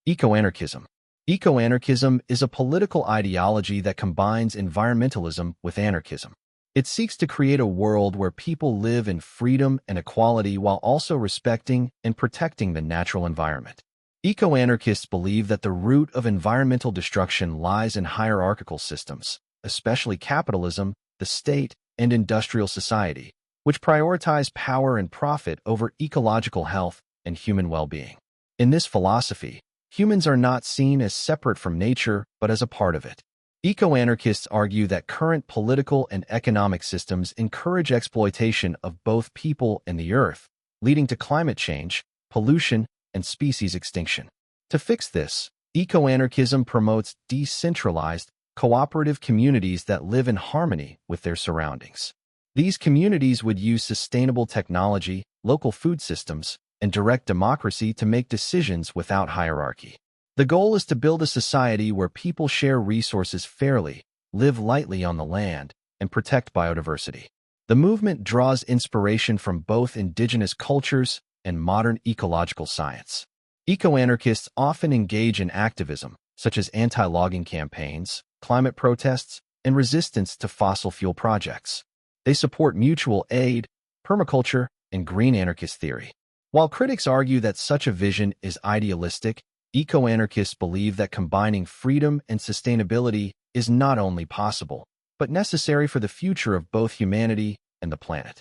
A: Eco-anarchism. Eco-anarchism is a political ideology that combines environmentalism with anarchism. It seeks to create a world where people live in freedom and equality while also respecting and protecting the natural environment. Eco-anarchists believe that the root of environmental destruction lies in hierarchical systems, especially capitalism, the state, and industrial society, which prioritize power and profit over ecological health and human well-being. In this philosophy, humans are not seen as separate from nature, but as a part of it. Eco-anarchists argue that current political and economic systems encourage exploitation of both people and the earth, leading to climate change, pollution, and species extinction. To fix this, eco-anarchism promotes decentralized, cooperative communities that live in harmony with their surroundings. These communities would use sustainable technology, local food systems, and direct democracy to make decisions without hierarchy. The goal is to build a society where people share resources fairly, live lightly on the land, and protect biodiversity. The movement draws inspiration from both indigenous cultures and modern ecological science. Eco-anarchists often engage in activism, such as anti-logging campaigns, climate protests, and resistance to fossil fuel projects. They support mutual aid, permaculture, and green anarchist theory. While critics argue that such a vision is idealistic, eco-anarchists believe that combining freedom and sustainability is not only possible, but necessary for the future of both humanity and the planet.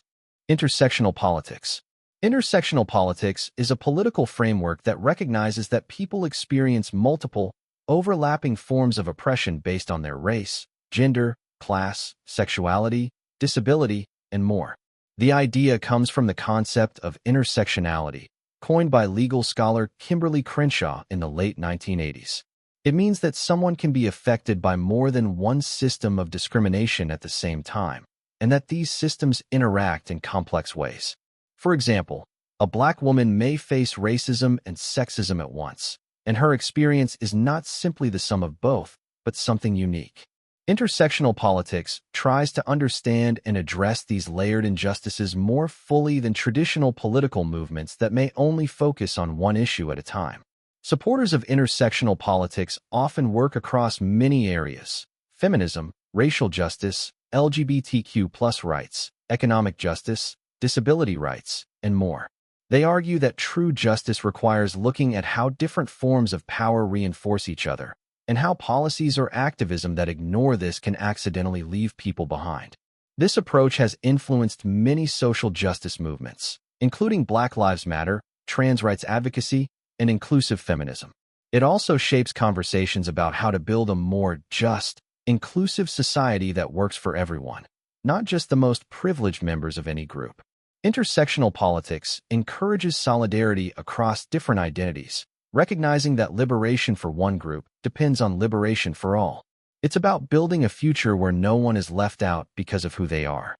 A: Intersectional politics. Intersectional politics is a political framework that recognizes that people experience multiple, overlapping forms of oppression based on their race, gender, class, sexuality, disability, and more. The idea comes from the concept of intersectionality, coined by legal scholar Kimberly Crenshaw in the late 1980s. It means that someone can be affected by more than one system of discrimination at the same time, and that these systems interact in complex ways. For example, a Black woman may face racism and sexism at once, and her experience is not simply the sum of both, but something unique. Intersectional politics tries to understand and address these layered injustices more fully than traditional political movements that may only focus on one issue at a time. Supporters of intersectional politics often work across many areas: feminism, racial justice, LGBTQ+ rights, economic justice, disability rights, and more. They argue that true justice requires looking at how different forms of power reinforce each other, and how policies or activism that ignore this can accidentally leave people behind. This approach has influenced many social justice movements, including Black Lives Matter, trans rights advocacy, and inclusive feminism. It also shapes conversations about how to build a more just, inclusive society that works for everyone, not just the most privileged members of any group. Intersectional politics encourages solidarity across different identities, recognizing that liberation for one group depends on liberation for all. It's about building a future where no one is left out because of who they are.